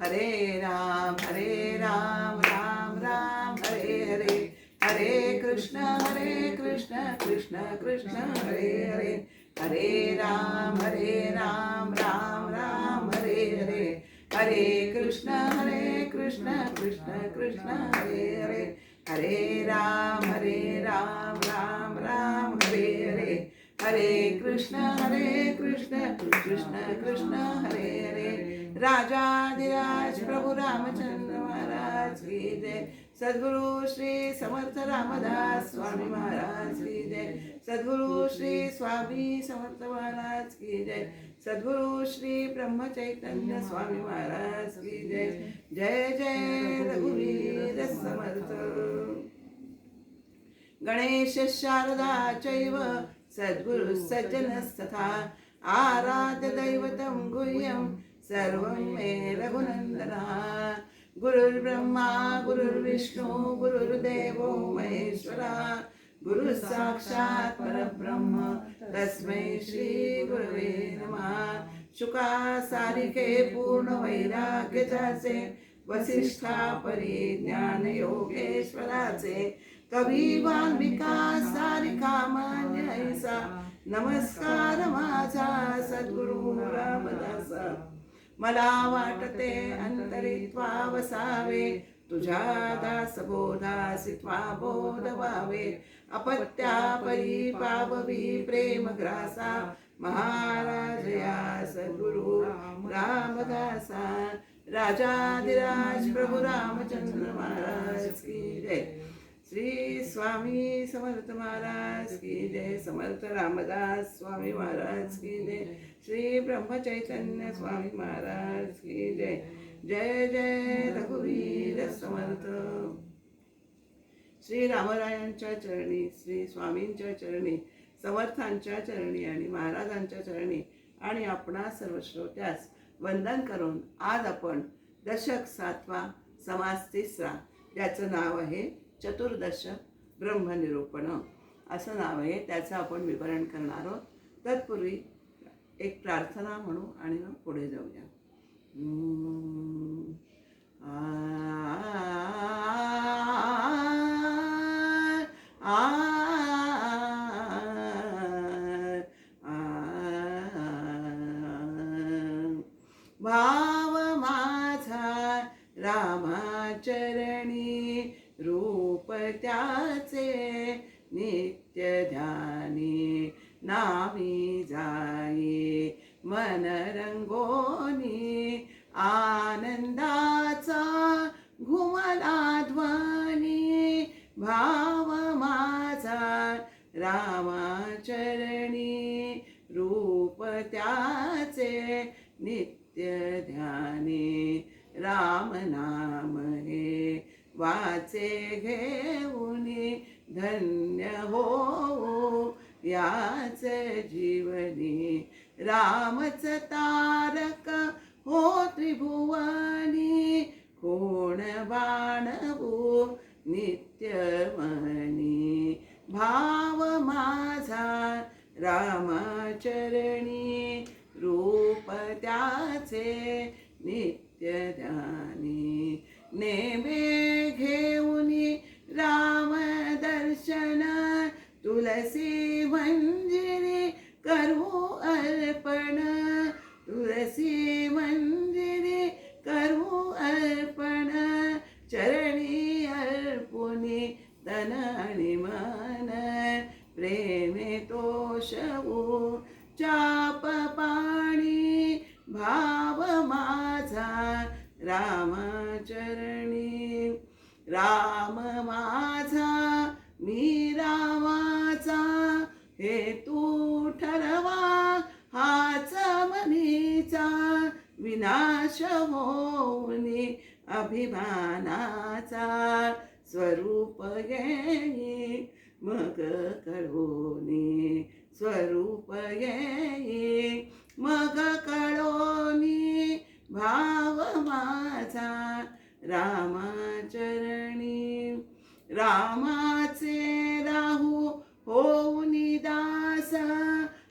हरे राम राम राम हरे हरे, हरे कृष्ण कृष्ण कृष्ण हरे हरे, हरे राम राम राम हरे हरे, हरे कृष्ण कृष्ण कृष्ण हरे हरे, हरे राम राम राम हरे हरे, हरे कृष्ण कृष्ण कृष्ण हरे हरे। राजाधिराज प्रभु रामचंद्र महाराज की जय। सद्गुरु श्री समर्थ रामदास स्वामी महाराज की जय। सद्गुरु श्री स्वामी समर्थ महाराज की जय। सद्गुरु श्री ब्रह्म चैतन्य स्वामी महाराज की जय। जय जय रघुवीर समर्थ। गणेश शारदा चैव सद्गुरु सज्जनस्तथा आराध्य दैवतं गुह्यं सर्वं मे रघुनन्दनः। गुरुर्ब्रह्मा गुरुर्विष्णु गुरुर्देवो महेश्वरः, गुरु साक्षात् परब्रह्म तस्मै श्री गुरवे नमः। शुका सारिके पूर्ण वैराग्य जाचे, वसिष्ठा परिज्ञान योगेश्वराचे, कवी वाल्मिका सारिका मान्य ऐसा, नमस्कार माझा सद्गुरु रामदासा। मला वाटते अंतरित्वा वसावे, तुझ्या दासबोधासित्वा बोध व्हावे। अपत्या परी पाववी प्रेम ग्रासा, महाराज या सद्गुरु रामदासा। राजाधिराज प्रभु रामचंद्र महाराज की जय। श्री स्वामी समर्थ महाराज की जय। समर्थ रामदास स्वामी महाराज की जय। श्री ब्रह्म चैतन्य स्वामी महाराज की जय। जय जय रघुवीर समर्थ। श्री रामरायांच्या चरणी, श्री स्वामींच्या चरणी, समर्थांच्या चरणी आणि महाराजांच्या चरणी आणि आपणा सर्व श्रोत्यास वंदन करून आज आपण दशक 7वा समास 3रा, ज्याचं नाव आहे चतुर्दश ब्रह्मनिरूपण असं नाव आहे, त्याचं आपण विवरण करणार आहोत। तत्पूर्वी एक प्रार्थना म्हणू आणि मग पुढे जाऊया। भाव माझा रामाचरणी, रूप त्याचे नित्य ध्यानी, नामी जाई मन रंगोनी, आनंदाचा घुमला ध्वनी। भाव माझा रामाचरणी, रूप त्याचे नित्य ध्यानी, राम नाम हे वाचे घेऊनी, धन्य हो याच जीवनी। रामच तारक हो त्रिभुवनी, कोण बाणवू नित्य मनी। भाव माझा रामाचरणी, रूप त्याचे नित्य ध्यानी। नेमे घेऊनी राम दर्शन, तुलसी मंजिरी करू अर्पण, तुलसी मंजिरी करू अर्पण। चरणी अर्पुनी तन आणि मन, प्रेमे तोषवू चाप पाणी। भाव माझा रामाचरणी, राम माझा मी रामाचा, हेतू ठरवा हाच मनीचा। विनाश होऊनी अभिमानाचा, स्वरूप येई मग कळोनी, स्वरूप येई मग कळोनी। भाव माझा रामाचरणी, रामाचे राहू होऊनी दास,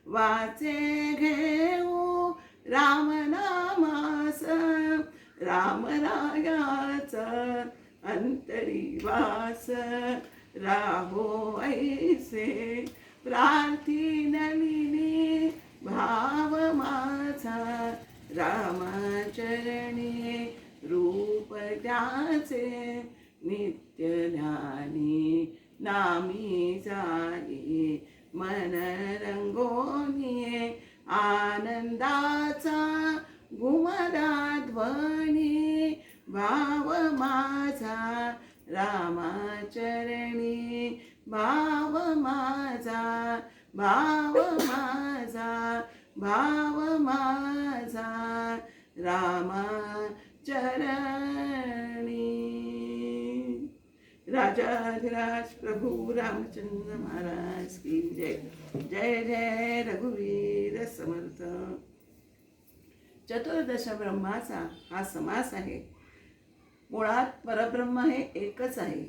वाचे घेऊ राम नामास। रामरायाचा अंतरी वास राहो ऐसे प्रार्थिनलिनी भाव माझा रामाचरणी रूप त्याचे नित्य ज्ञानी नामी जाई मन रंगोनी आनंदाचा घुमरा ध्वनी भाव माझा रामाचरणी भाव माझा भाव माझा भाव माझा रामाचरणी। राजाधिराज प्रभु रामचंद्र महाराज की जय। जय जय रघुवीर समर्थ। चतुर्दश ब्रह्माचा हा समास आहे। मुळात परब्रह्म हे एकच आहे,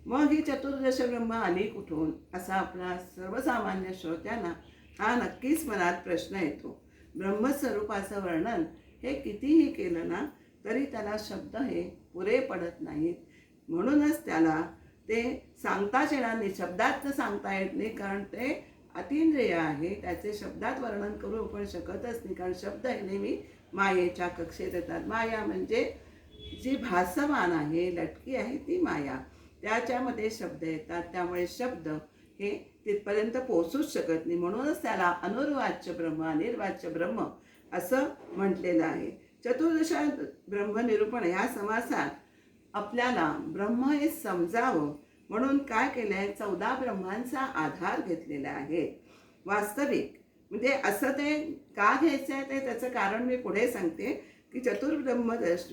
मग ही चतुर्दश ब्रह्म आली कुठून असा आपला सर्वसामान्य श्रोत्यांना हा नक्कीच मनात प्रश्न येतो। ब्रह्मस्वरूपाचं वर्णन हे कितीही केलं ना तरी त्याला शब्द हे पुरे पडत नाहीत, म्हणूनच त्याला ते सांगताच येणार नाही, शब्दात सांगता येत नाही, कारण ते अतींद्रिय आहे, त्याचे शब्दात वर्णन करू आपण शकतच नाही, कारण शब्द हे नेहमी मायेच्या कक्षेत येतात। माया म्हणजे जी भासमान आहे, लटकी आहे ती माया, त्याच्यामध्ये शब्द येतात, त्यामुळे शब्द हे तिथपर्यंत पोहोचूच शकत नाही, म्हणूनच त्याला अनुर्वाच्य ब्रह्म अनिर्वाच्य ब्रह्म असं म्हटलेलं आहे। चतुर्दश ब्रह्मनिरूपण या समासात आपल्याला ब्रह्म हे समजावं म्हणून काय केलं आहे, 14 ब्रह्मांचा आधार घेतलेला आहे। वास्तविक म्हणजे असं ते का घ्यायचं आहे ते त्याचं कारण मी पुढे सांगते की चतुर्दश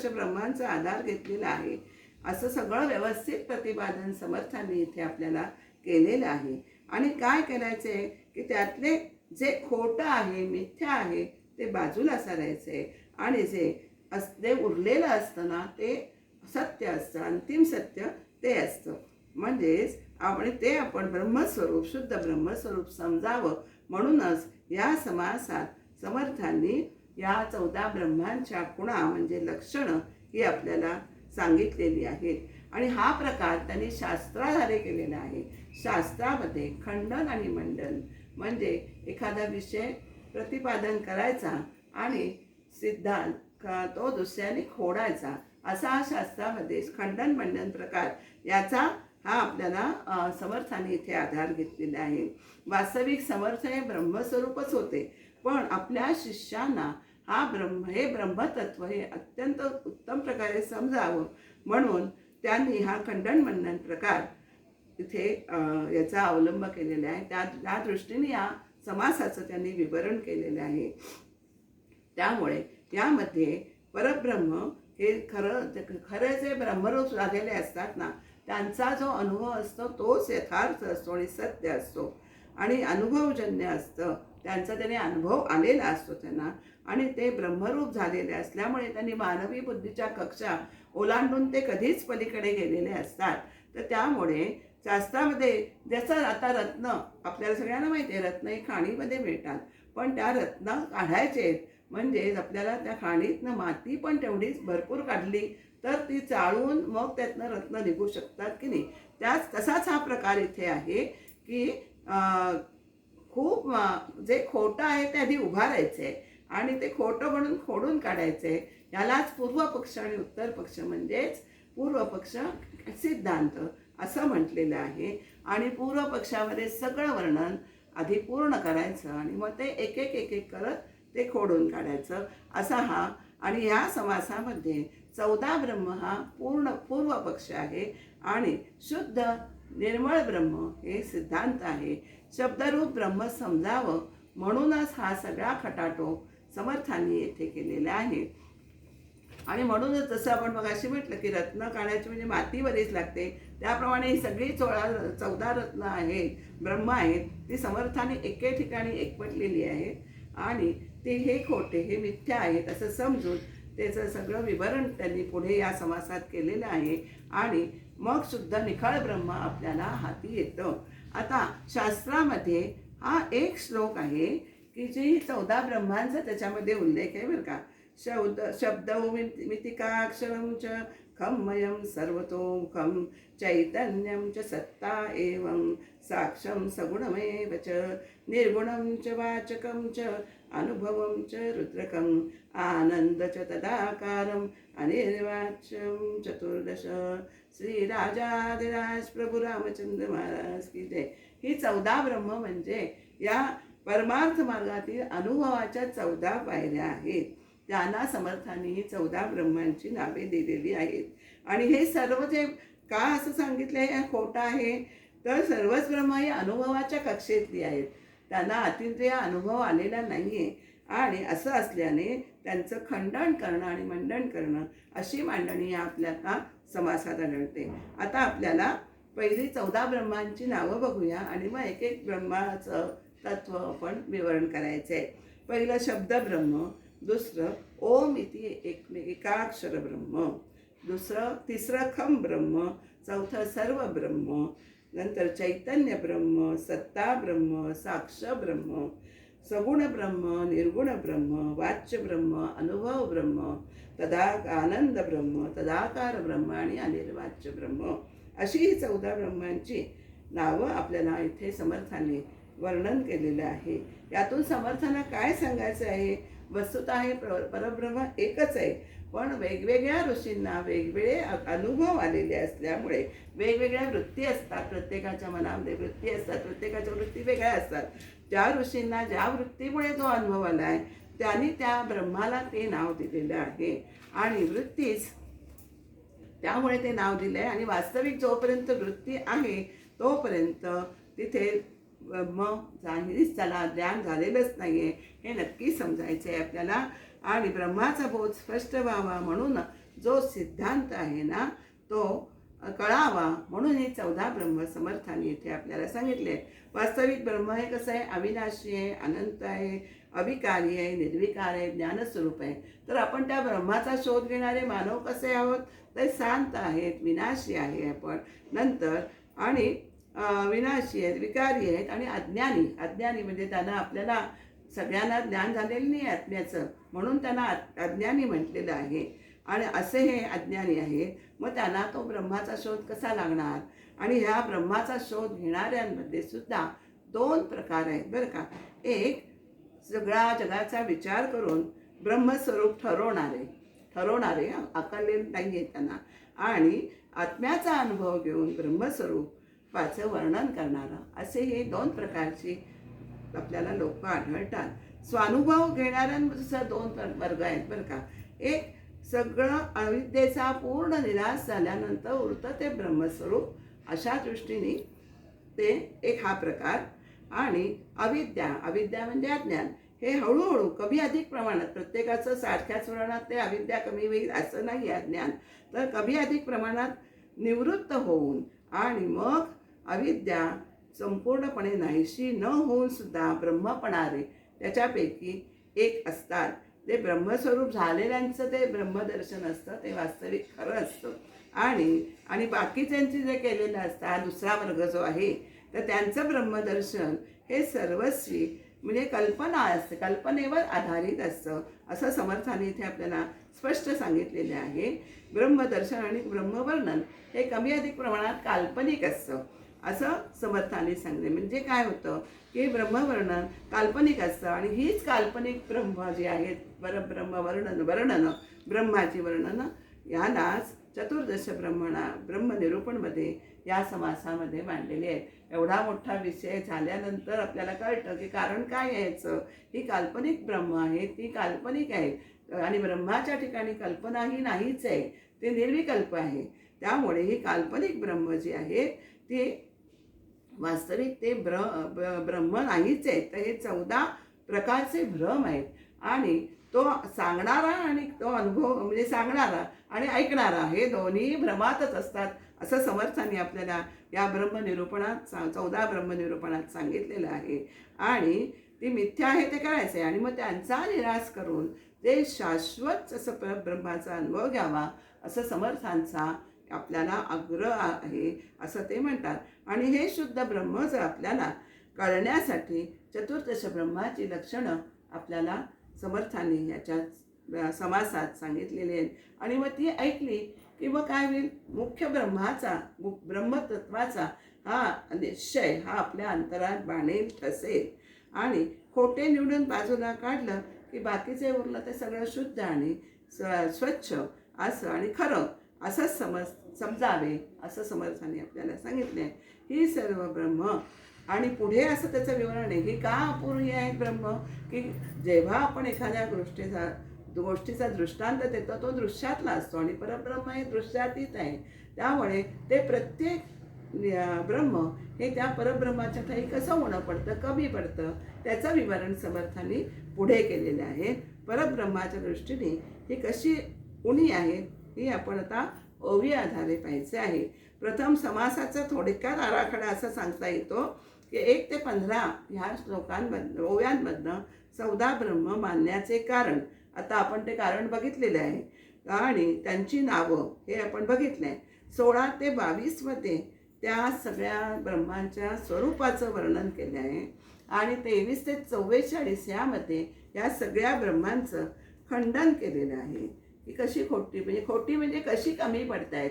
ब्रह्मांचा आधार घेतलेला आहे असं सगळं व्यवस्थित प्रतिपादन समर्थांनी इथे आपल्याला केलेलं आहे। आणि काय करायचं आहे की त्यातले जे खोटं आहे, मिथ्या आहे ते बाजूला सारायचे आणि जे उरलेलं असतं ना ते सत्य असतं, अंतिम सत्य ते असतं। म्हणजेच आपण ब्रह्मस्वरूप शुद्ध ब्रह्मस्वरूप समजावं म्हणूनच या समासात समर्थांनी या 14 ब्रह्मांच्या खुणा म्हणजे लक्षणं ही आपल्याला सांगितलेली आहेत। आणि हा प्रकार त्यांनी शास्त्राद्वारे केलेला आहे। शास्त्रामध्ये खंडन आणि मंडन म्हणजे एखादा विषय प्रतिपादन करायचा आणि सिद्धांत तो दुसऱ्याने खोडायचा, असा हा शास्त्रामध्ये खंडन मंडन प्रकार याचा हा आपल्याला समर्थाने इथे आधार घेतलेला आहे। वास्तविक समर्थ हे ब्रह्मस्वरूपच होते, पण आपल्या शिष्यांना हे ब्रह्मतत्व हे अत्यंत उत्तम प्रकारे समजावं म्हणून त्यांनी हा खंडन मंडन प्रकार इथे याचा अवलंब केलेला आहे। त्या दृष्टीने या समासाचं त्यांनी विवरण केलेलं आहे। त्यामुळे यामध्ये परब्रह्म हे खरे जे ब्रह्मरूप झालेले असतात ना त्यांचा जो अनुभव असतो तोच यथार्थ असतो आणि सत्य असतो आणि अनुभवजन्य असतं, त्यांचा त्याने अनुभव आलेला असतो त्यांना, आणि ते ब्रह्मरूप झालेले असल्यामुळे त्यांनी मानवी बुद्धीच्या कक्षा ओलांडून ते कधीच पलीकडे गेलेले असतात। तर त्यामुळे शास्त्रामध्ये जसं आता रत्न आपल्याला सगळ्यांना माहिती आहे, रत्न ही खाणीमध्ये मिळतात, पण त्या रत्न काढायचे म्हणजे आपल्याला त्या खाणीतनं माती पण तेवढीच भरपूर काढली तर ती चाळून मग त्यातनं रत्न निघू शकतात की नाही। तसाच हा प्रकार इथे आहे की खूप जे खोटं आहे ते आधी उभारायचे आणि ते खोटं म्हणून खोडून काढायचे। यालाच पूर्व पक्ष आणि उत्तर पक्ष म्हणजेच पूर्व पक्ष सिद्धांत असं म्हटलेलं आहे। आणि पूर्व पक्षामध्ये सगळं वर्णन आधी पूर्ण करायचं आणि मग ते एक एक करत ते खोडून काढायचं असा हा। आणि या समासामध्ये 14 ब्रह्म हा पूर्व पक्ष आहे आणि शुद्ध निर्मळ ब्रह्म हे सिद्धांत आहे। शब्दरूप ब्रह्म समजावं म्हणूनच हा सगळा खटाटो समर्थांनी येथे केलेला आहे। आणि म्हणूनच जसं आपण मगाशी म्हटलं की रत्न काढायची म्हणजे माती बरीच लागते, त्याप्रमाणे ही सगळी 14 रत्न आहेत, ब्रह्म आहेत, ती समर्थाने एके ठिकाणी एकवटलेली आहेत आणि ते हे खोटे हे मिथ्या आहेत असं समजून त्याचं सगळं विवरण त्यांनी पुढे या समासात केलेलं आहे आणि मग शुद्ध निखळ ब्रह्म आपल्याला हाती येतं। आता शास्त्रामध्ये हा एक श्लोक आहे की जी 14 ब्रह्मांचा त्याच्यामध्ये उल्लेख आहे बरं का। शब्दौ मितिकाक्षरं च खम्मयं सर्वतोमुखं चैतन्यं च सत्ता एवं साक्षं सगुणमेव च निर्गुणं च वाचकं च अनुभवं च रुद्रकम् आनंद च तदाकारम् अनिर्वाच्यं चतुर्दश. श्री राजाधिराज प्रभू रामचंद्र महाराज की जय. ही 14 ब्रह्म म्हणजे या परमार्थ मार्गातील अनुभवाच्या 14 पायऱ्या आहेत. त्यांना समर्थांनी ही 14 ब्रह्मांची नावे दिलेली आहेत. आणि हे सर्व जे का असं सांगितलं हे खोटं आहे, तर सर्वच ब्रह्म ही अनुभवाच्या कक्षेतली आहेत. त्यांना अतिंद्रिय अनुभव आलेला नाहीये. आणि असं असल्याने त्यांचं खंडन करणं आणि मंडन करणं अशी मांडणी आपल्याला समासात आढळते. आता आपल्याला पहिली 14 ब्रह्मांची नावं बघूया आणि मग एक एक ब्रह्माचं तत्व आपण विवरण करायचं आहे. पहिलं शब्द ब्रह्म, दुसरं ओम इति एकाक्षर ब्रह्म, तिसरं खम ब्रह्म, चौथं सर्व ब्रह्म, नंतर चैतन्य ब्रह्म, सत्ता ब्रह्म, साक्ष ब्रह्म, सगुण ब्रह्म, निर्गुण ब्रह्म, वाच्य ब्रह्म, अनुभव ब्रह्म, आनंद ब्रह्म, तदाकार ब्रह्म आणि अनिर्वाच्य ब्रह्म. अशी ही 14 ब्रह्मांची नावं आपल्याला इथे समर्थांनी वर्णन केलेलं आहे. यातून समर्थांना काय सांगायचं आहे? वस्तुतः हे परब्रह्म एकच आहे, पण वेगवेगळ्या ऋषींना वेगवेगळे अनुभव आलेले असल्यामुळे वेगवेगळ्या वृत्ती असतात. प्रत्येकाच्या मनामध्ये वृत्ती असतात, प्रत्येकाच्या वृत्ती वेगळ्या असतात. ज्या ऋषींना ज्या वृत्तीमुळे जो अनुभव आला आहे त्यांनी त्या ब्रह्माला ते नाव दिलेलं आहे. आणि वृत्तीच त्यामुळे ते नाव दिलं आहे. आणि वास्तविक जोपर्यंत वृत्ती आहे तोपर्यंत तिथे मग जाहीरच त्याला ज्ञान झालेलंच नाही आहे, हे नक्की समजायचं आहे आपल्याला. आणि ब्रह्माचा बोध स्पष्ट व्हावा म्हणून जो सिद्धांत आहे ना तो कळावा म्हणून हे 14 ब्रह्म समर्थांनी इथे आपल्याला सांगितले. वास्तविक ब्रह्म हे कसं आहे? अविनाशी आहे, अनंत आहे, अविकारी आहे, निर्विकार आहे, ज्ञानस्वरूप आहे. तर आपण त्या ब्रह्माचा शोध घेणारे मानव कसे आहोत? ते शांत आहेत, विनाशी आहे आपण. नंतर आणि विनाशी आहेत, विकारी आहेत आणि अज्ञानी म्हणजे त्यांना आपल्याला सगळ्यांना ज्ञान झालेलं नाही आत्म्याचं, म्हणून त्यांना अज्ञानी म्हटलेलं आहे. आणि असे हे अज्ञानी आहेत. मग त्यांना तो ब्रह्माचा शोध कसा लागणार? आणि ह्या ब्रह्माचा शोध घेणाऱ्यांमध्ये सुद्धा 2 प्रकार आहेत बरं का. एक सगळ्या जगाचा विचार करून ब्रह्मस्वरूप ठरवणारे अकललेले नाही आहेत त्यांना, आणि आत्म्याचा अनुभव घेऊन ब्रह्मस्वरूपाचं वर्णन करणारं, असे हे 2 प्रकारची आपल्याला लोक आढळतात. स्वानुभव घेणाऱ्यांमध्ये 2 वर्ग आहेत बरं का. एक सगळं अविद्येचा पूर्ण निराश झाल्यानंतर उरतं ते ब्रह्मस्वरूप, अशा दृष्टीने ते एक हा प्रकार. आणि अविद्या म्हणजे अज्ञान, हे हळूहळू कमी अधिक प्रमाणात, प्रत्येकाचं सारख्याच प्रमाणात ते अविद्या कमी होईल असं नाही आहे ज्ञान, तर कमी अधिक प्रमाणात निवृत्त होऊन आणि मग अविद्या संपूर्णपणे नाहीशी न होऊन सुद्धा ब्रह्मपणारे त्याच्यापैकी एक असतात. ते ब्रह्मस्वरूप झालेल्यांचं ते ब्रह्मदर्शन असतं, ते वास्तविक खरं असतं. आणि बाकीच्यांची जे केलेलं असतं हा दुसरा वर्ग जो आहे, तर त्यांचं ब्रह्मदर्शन हे सर्वस्वी म्हणजे कल्पना असते, कल्पनेवर आधारित असतं, असं समर्थाने इथे आपल्याला स्पष्ट सांगितलेले आहे. ब्रह्मदर्शन आणि ब्रह्मवर्णन हे कमी अधिक प्रमाणात काल्पनिक असतं असं समर्थाने सांगले. म्हणजे काय होतं की ब्रह्मवर्णन काल्पनिक असतं आणि हीच काल्पनिक ब्रह्म जी आहेत वर्णन ब्रह्माची वर्णनं यालाच चतुर्दश ब्रह्मनिरूपणमध्ये या समासामध्ये मांडलेले आहेत. एवढा मोठा विषय झाल्यानंतर आपल्याला कळतं की कारण काय आहे याचं. ही काल्पनिक ब्रह्म आहे, ती काल्पनिक आहे आणि ब्रह्माच्या ठिकाणी कल्पना ही नाहीच आहे, ते निर्विकल्प आहे. त्यामुळे ही काल्पनिक ब्रह्म जी आहे ती वास्तविक ते ब्रह्म नाहीच आहे. तर हे 14 प्रकारचे भ्रम आहेत. आणि तो सांगणारा आणि तो अनुभव म्हणजे सांगणारा आणि ऐकणारा हे दोन्ही भ्रमातच असतात असं समर्थांनी आपल्याला या ब्रह्मनिरूपणात 14 ब्रह्मनिरूपणात सांगितलेलं आहे. आणि ती मिथ्या आहे ते कळायचं आहे आणि मग त्यांचा निराश करून ते शाश्वत असं परब्रह्माचा अनुभव घ्यावा असं समर्थांचा आपल्याला आग्रह आहे असं ते म्हणतात. आणि हे शुद्ध ब्रह्म जर आपल्याला कळण्यासाठी चतुर्दश ब्रह्माची लक्षणं आपल्याला समर्थांनी याच्यात समासात सांगितलेली आहेत. आणि मग ती ऐकली की मग काय होईल, मुख्य ब्रह्मतत्वाचा हा निश्चय हा आपल्या अंतरात बाणेल ठसेल. आणि खोटे निवडून बाजूला काढलं की बाकीचे उरलं ते सगळं शुद्ध आणि स्वच्छ असं आणि खरं असंच समजावे असं समर्थाने आपल्याला सांगितले आहे. ही सर्व ब्रह्म आणि पुढे असं त्याचं विवरण आहे की का अपूर्वी आहे ब्रह्म, की जेव्हा आपण एखाद्या गोष्टीचा दृष्टांत देतो तो दृश्यातला असतो आणि परब्रह्म हे दृश्यातीत आहे. त्यामुळे ते प्रत्येक ब्रह्म हे त्या परब्रह्माच्या ठाई कसं होणं पडतं, कमी पडतं, त्याचं विवरण समर्थांनी पुढे केलेलं आहे. परब्रह्माच्या दृष्टीने ही कशी उणी आहे ही आपण आता ओवी आधारे पाहायचे आहे. प्रथम समासाचा थोडक्यात आराखडा असा सांगता येतो की 1 ते 15 ह्या ओव्यांमधनं 14 ब्रह्म मानण्याचे कारण, आता आपण ते कारण बघितलेले आहे आणि त्यांची नावं हे आपण बघितले आहे. 16 ते 22 मध्ये त्या सगळ्या ब्रह्मांच्या स्वरूपाचं वर्णन केलं आहे आणि 23 ते 44 यामध्ये या सगळ्या ब्रह्मांचं खंडन केलेलं आहे की कशी खोटी म्हणजे कशी कमी पडतायत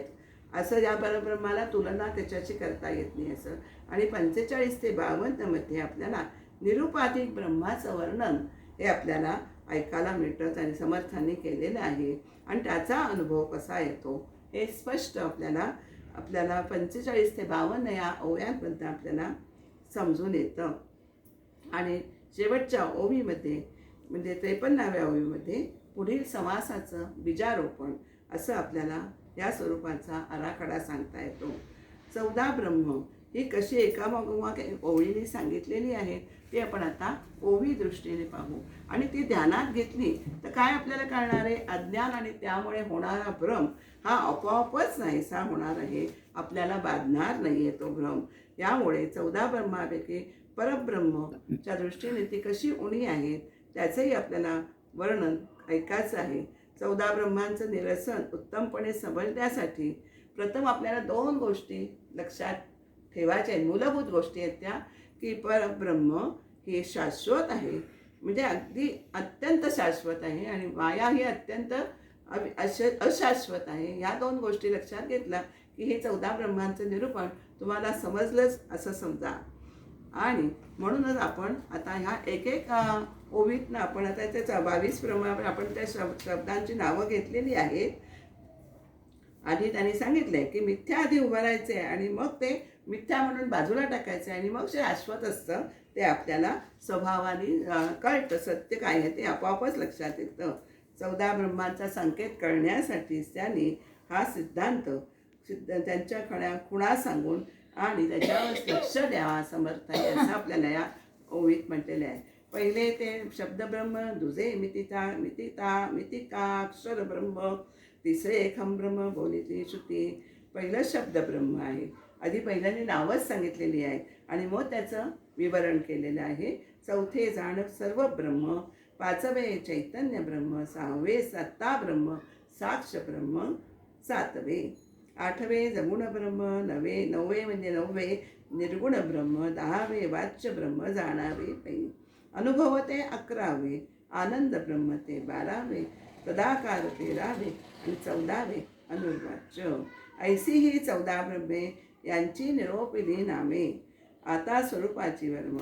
असं या परब्रह्माला तुलना त्याच्याशी करता येत नाही असं. आणि 45 ते 52 मध्ये आपल्याला निरुपाधिक ब्रह्माचं वर्णन हे आपल्याला ऐकायला मिळतं आणि समर्थांनी केलेलं आहे. आणि त्याचा अनुभव कसा येतो हे स्पष्ट आपल्याला 45 ते 52 या ओव्यांपर्यंत आपल्याला समजून येतं. आणि शेवटच्या ओवीमध्ये म्हणजे 53व्या ओवीमध्ये पुढील समासाचं बीजारोपण असं आपल्याला या स्वरूपाचा आराखडा सांगता येतो. 14 ब्रह्म ही कशी एकामागोमाग ओळीने सांगितलेली आहे ती आपण आता ओवी दृष्टीने पाहू. आणि ती ध्यानात घेतली तर काय आपल्याला कळणार आहे, अज्ञान आणि त्यामुळे होणारा भ्रम हा आपोआपच नाहीसा होणार आहे, आपल्याला बाधणार नाही आहे तो भ्रम. यामुळे 14 ब्रह्मापैकी परब्रह्मच्या दृष्टीने ती कशी उणी आहे त्याचंही आपल्याला वर्णन ऐकायचं आहे. 14 ब्रह्मांचं निरसन उत्तमपणे समजण्यासाठी प्रथम आपल्याला 2 गोष्टी लक्षात ठेवायच्या आहेत, मूलभूत गोष्टी आहेत त्या, की परब्रह्म हे शाश्वत आहे, म्हणजे अगदी अत्यंत शाश्वत आहे, आणि माया ही अत्यंत अशाश्वत आहे. ह्या 2 गोष्टी लक्षात घेतल्या की हे 14 ब्रह्मांचं निरूपण तुम्हाला समजलंच असं समजा. आणि म्हणूनच आपण आता ह्या एक ओवीतनं आपण आता त्याच्या 22 प्रमाणे आपण त्या शब्दांची नावं घेतलेली आहेत. आधी त्यांनी सांगितलंय की मिथ्या आधी उभारायचे आणि मग ते मिथ्या म्हणून बाजूला टाकायचे आणि मग जे शाश्वत असतं ते आपल्याला स्वभावाने कळतं, सत्य काय आहे ते आपोआपच लक्षात येतं. 14 ब्रह्मांचा संकेत कळण्यासाठीच त्यांनी हा सिद्धांत त्यांच्या खुणा सांगून आणि त्याच्यावर लक्ष द्यावा समर्थ आहे असं आपल्याला या ओवीत म्हटलेलं आहे. पहिले ते शब्दब्रह्म, दुजे मितिकाक्षर ब्रह्म, तिसरे एकम ब्रह्म बोलिती श्रुती. पहिलं शब्दब्रह्म आहे, आधी पहिल्याने नावच सांगितलेली आहे आणि मग त्याचं विवरण केलेलं आहे. चौथे जाणव सर्व ब्रह्म, 5वे चैतन्य ब्रह्म, 6वे सत्ता ब्रह्म, साक्ष ब्रह्म, 7वे, 8वे जगुण ब्रह्म, 9वे म्हणजे 9वे निर्गुण ब्रह्म, 10वे वाच्य ब्रह्म जाणावे पै, अनुभव ते 11वे आनंद ब्रह्म, ते 12वे तदाकार, 13वे आणि 14वे अनुर्वाच्य. ऐसी ही 14 ब्रह्मे यांची निरोपिली नामे. आता स्वरूपाची वर्म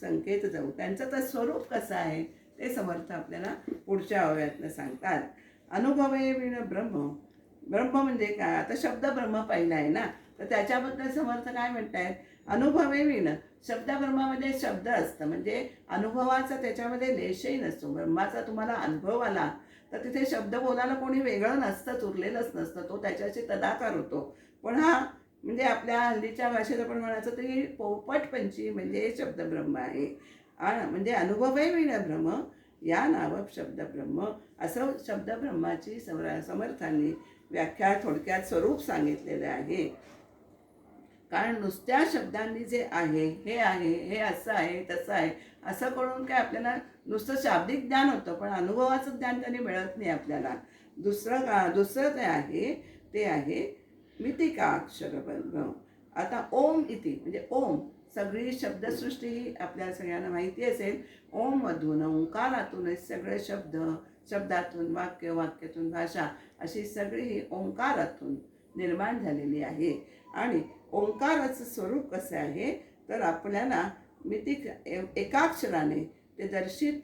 संकेत जाऊ. त्यांचं तर स्वरूप कसं आहे ते समर्थ आपल्याला पुढच्या अवयातनं सांगतात. अनुभवे विण ब्रह्म, ब्रह्म म्हणजे काय, आता शब्द ब्रह्म पहिला आहे ना, तर त्याच्याबद्दल समर्थ काय म्हणतायत, अनुभवे विण. शब्द ब्रह्मामध्ये शब्द असतं म्हणजे अनुभवाचा त्याच्यामध्ये लेशही नसतो. ब्रह्माचा तुम्हाला अनुभव आला तर तिथे शब्द बोलायला कोणी वेगळं नसतंच, उरलेलंच नसतं, तो त्याच्याशी तदाकार होतो. पण हा म्हणजे आपल्या हल्लीच्या भाषेत आपण म्हणायचं तरी पोपटपंची म्हणजे शब्दब्रह्म आहे. म्हणजे अनुभवे विण ब्रह्म या नाव शब्दब्रह्म असं शब्दब्रह्माची समर्थांनी व्याख्या थोडक्यात स्वरूप सांगितलेलं आहे. कारण नुसत्या शब्दांनी जे आहे, हे असं आहे तसं आहे असं करून काय आपल्याला नुसतं शाब्दिक ज्ञान होतं, पण अनुभवाचं ज्ञान त्यांनी मिळत नाही आपल्याला. दुसरं ते आहे मितिकाक्षर ब्रह्म. आता ओम इति म्हणजे ओम सगळी शब्दसृष्टी ही आपल्या सगळ्यांना माहिती असेल. ओममधून ओंकारातून सगळे शब्द, शब्दातून वाक्य, वाक्यातून भाषा, अशी सगळी ओंकारातून निर्माण झालेली आहे. आणि ओंकाराचं स्वरूप कसं आहे तर आपल्याला मितिक एकाक्षराने ते दर्शित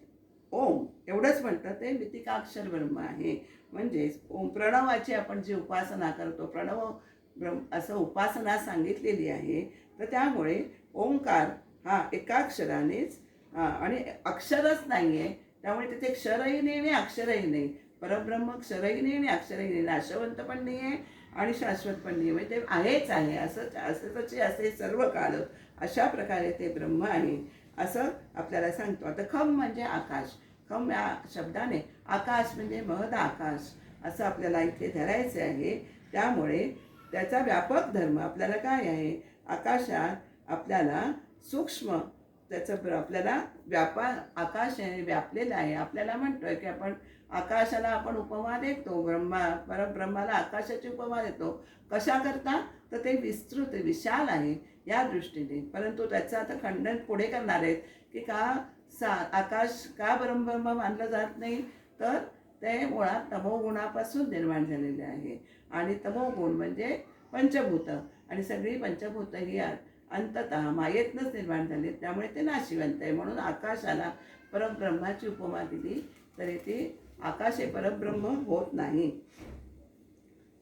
ओम एवढंच म्हणतं ते मितिकाक्षर ब्रह्म आहे. म्हणजेच ओम प्रणवाची आपण जी उपासना करतो, प्रणव ब्रह्म असं उपासना सांगितलेली आहे. तर त्यामुळे ओंकार हा एकाक्षरानेच आणि अक्षरच नाही आहे, त्यामुळे तिथे क्षरही नाही आणि अक्षरही नाही. परब्रह्म क्षरही नाही आणि अक्षरही नाही, नाशवंत पण नाही आहे आणि शाश्वत पण नाही. म्हणजे ते आहेच आहे, असंच असे सर्व काळ अशा प्रकारे ते ब्रह्म आहे असं आपल्याला सांगतो. आता खम म्हणजे आकाश. खम या शब्दाने आकाश म्हणजे महद आकाश असं आपल्याला इथे धरायचं आहे. त्यामुळे त्याचा व्यापक धर्म आपल्याला काय आहे, आकाशात आपल्याला सूक्ष्म त्याचं आपल्याला आकाश आहे व्यापलेलं आहे. आपल्याला म्हणतोय की आपण आकाशाला आपण उपमा देतो, परब्रह्माला आकाशाची उपमा देतो. कशा करता तर ते विस्तृत विशाल आहे या दृष्टीने. परंतु त्याचं आता खंडन पुढे करणार आहेत की आकाश का ब्रह्म मानलं जात नाही, तर ते मुळात तमोगुणापासून निर्माण झालेले आहे. आणि तमोगुण म्हणजे पंचभूत, आणि सगळी पंचभूत ही अंततः मायेतनंच निर्माण झाली, त्यामुळे ते नाशिवंत आहे. म्हणून आकाशाला परब्रह्माची उपमा दिली तरी ती आकाश हे परब्रह्म होत नाही.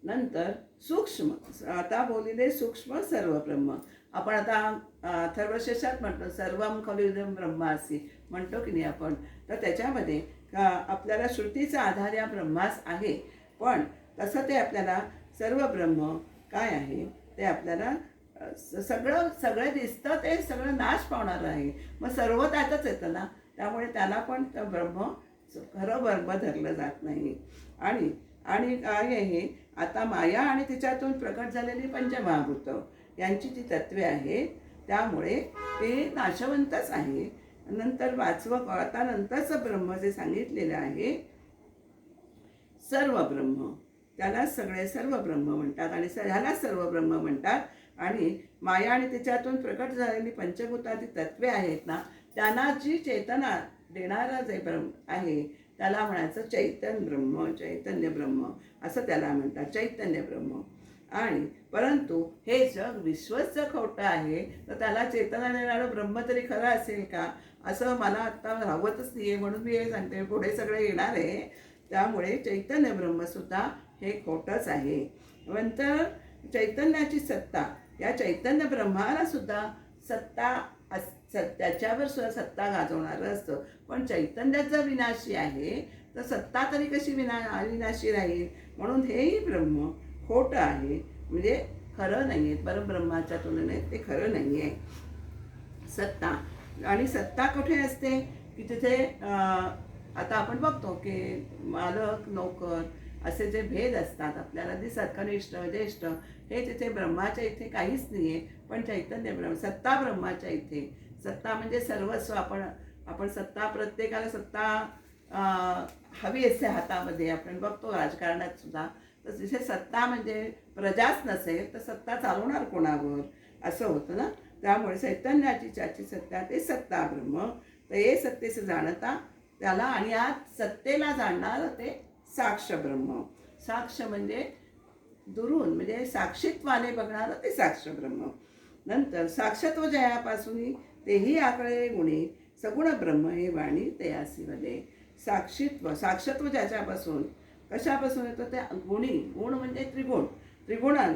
नंतर सूक्ष्म, आता बोलिले सूक्ष्म सर्व ब्रह्म. आपण आता अथर्वशीर्षात म्हणतो सर्वम खलु इदं ब्रह्मासि म्हणतो की नाही आपण. तर त्याच्यामध्ये आपल्याला श्रुतीचा आधार या ब्रह्मास आहे, पण तसं ते आपल्याला सर्व ब्रह्म काय आहे ते आपल्याला सगळं दिसतं, ते सगळं नाश पावणारं आहे. मग सर्व त्यातच येतं ना, त्यामुळे त्याला पण ब्रह्म खरं ब्रह्म धरलं जात नाही. आणि आणि काय आहे आता माया आणि तिच्यातून प्रकट झालेली पंचमहाभूत यांची जी तत्वे आहेत, त्यामुळे ते नाशवंतच आहे. नंतर आता नंतरचं ब्रह्म जे सांगितलेलं आहे सर्व ब्रह्म, त्याला सगळे सर्व ब्रह्म म्हणतात आणि ह्याला सर्व ब्रह्म म्हणतात. आणि माया आणि त्याच्यातून प्रकट झालेली पंचभूताची तत्वे आहेत ना, त्यांना जी चेतना देणारं जे ब्रह्म आहे त्याला म्हणायचं चैतन्य ब्रह्म असं त्याला म्हणतात, चैतन्य ब्रह्म. आणि परंतु हे जग विश्वच जर खोटं आहे तर त्याला चेतना देणारं ब्रह्म तरी खरं असेल का, असं मला आत्ता राहवतच नाही आहे. म्हणून मी हे सांगते, पुढे सगळं येणार आहे. त्यामुळे चैतन्य ब्रह्मसुद्धा हे खोटंच आहे. नंतर चैतन्याची सत्ता, या चैतन्य ब्रह्माला सुद्धा सत्ता त्याच्यावर सुद्धा सत्ता गाजवणारं असतं. पण चैतन्यात जर विनाशी आहे तर सत्ता तरी कशी विनाशी राहील. म्हणून हेही ब्रह्म खोटं आहे, म्हणजे खरं नाही आहे. परब्रह्माच्या तुलनेत ते खरं नाही आहे. सत्ता, आणि सत्ता कुठे असते की तिथे आता आपण बघतो की मालक नोकर असे जे भेद असतात आपल्याला दिसतात, कनिष्ठ ज्येष्ठ, हे तिथे ब्रह्माच्या इथे काहीच नाही आहे. पण चैतन्य ब्रह्म, सत्ता ब्रह्माच्या इथे, सत्ता म्हणजे सर्वस्व. आपण सत्ता, प्रत्येकाला सत्ता हवी असते हातामध्ये. आपण बघतो राजकारणात सुद्धा, तर तिथे सत्ता म्हणजे प्रजाच नसेल तर सत्ता चालवणार कोणावर, असं होतं ना. त्यामुळे चैतन्याची ज्याची सत्ता ते सत्ता ब्रह्म. तर हे सत्तेचं जाणता त्याला, आणि आज सत्तेला जाणणारं ते साक्ष ब्रह्म. साक्ष म्हणजे दुरून, म्हणजे साक्षीत्वाने बघणारं ते साक्ष ब्रह्म. नंतर साक्षत्व जयापासून तेही आकळे गुणी सगुण ब्रह्म हे वाणी तयासी वदे. साक्षत्व ज्याच्यापासून, कशापासून येतं ते गुणी. गुण म्हणजे त्रिगुण,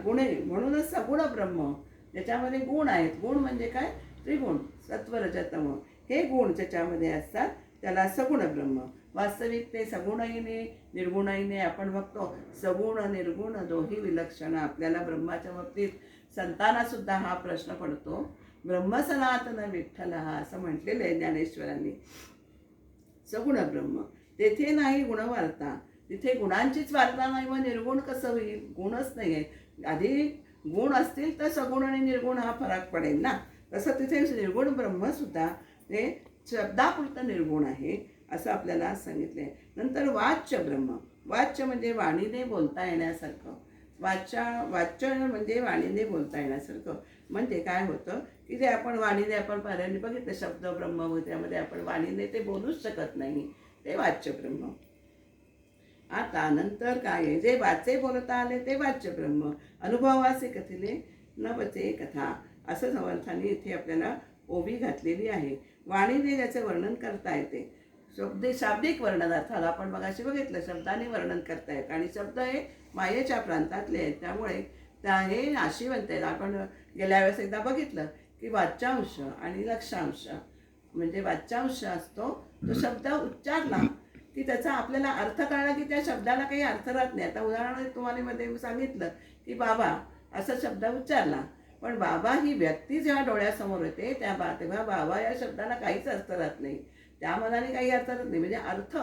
गुणे, म्हणूनच सगुण ब्रह्म. ज्याच्यामध्ये गुण आहेत. गुण म्हणजे काय, त्रिगुण, सत्व रजतम, हे गुण ज्याच्यामध्ये असतात त्याला सगुण ब्रह्म. वास्तविक ते सगुणही नाही निर्गुणही नाही. आपण बघतो सगुण निर्गुण दोही विलक्षण. आपल्याला ब्रह्माच्या बाबतीत संतांनासुद्धा हा प्रश्न पडतो. ब्रह्मसनातन विठ्ठल हा असं म्हटलेलं आहे ज्ञानेश्वरांनी. सगुण ब्रह्म, तेथे नाही गुणवार्ता, तिथे गुणांचीच वार्ता नाही. मग निर्गुण कसं होईल, गुणच नाही आहे. आधी गुण असतील तर सगुण आणि निर्गुण हा फरक पडेल ना. तसं तिथे निर्गुण ब्रह्मसुद्धा ते शब्दापुरतं निर्गुण आहे असं आपल्याला सांगितलं आहे. नंतर वाच्य ब्रह्म, वाच्य म्हणजे वाणीने बोलता येण्यासारखं. वाच्य म्हणजे वाणीने बोलता येण्यासारखं. म्हणजे काय होतं की जे आपण वाणीने आपण पाऱ्यांनी बघितलं शब्द ब्रह्म, त्यामध्ये आपण वाणीने ते बोलूच शकत नाही, ते वाच्य ब्रह्म. आता नंतर काय आहे, जे वाचे बोलता आले ते वाच्य ब्रह्म, अनुभवाचे कथिले न बचे कथा, असं समर्थांनी इथे आपल्याला ओवी घातलेली आहे. वाणीने ज्याचे वर्णन करता येते, शाब्दिक वर्णन, अर्थात आपण मगाशी बघितलं शब्दाने वर्णन करता येतं, आणि शब्द हे मायेच्या प्रांतातले आहेत, त्यामुळे हे नाशिवंत आहेत. आपण गेल्या वेळेस एकदा बघितलं की वाच्यांश आणि लक्षांश, म्हणजे वाच्यांश असतो तो शब्द उच्चारला की त्याचा आपल्याला अर्थ कळला की त्या शब्दाला काही अर्थ राहत नाही. आता उदाहरण तुम्हाला मध्ये सांगितलं की बाबा असा शब्द उच्चारला, पण बाबा ही व्यक्ती जेव्हा डोळ्यासमोर येते तेव्हा बाबा या शब्दाला काहीच अर्थ राहत नाही, त्या मनाने काही अर्थ राहत नाही. म्हणजे अर्थ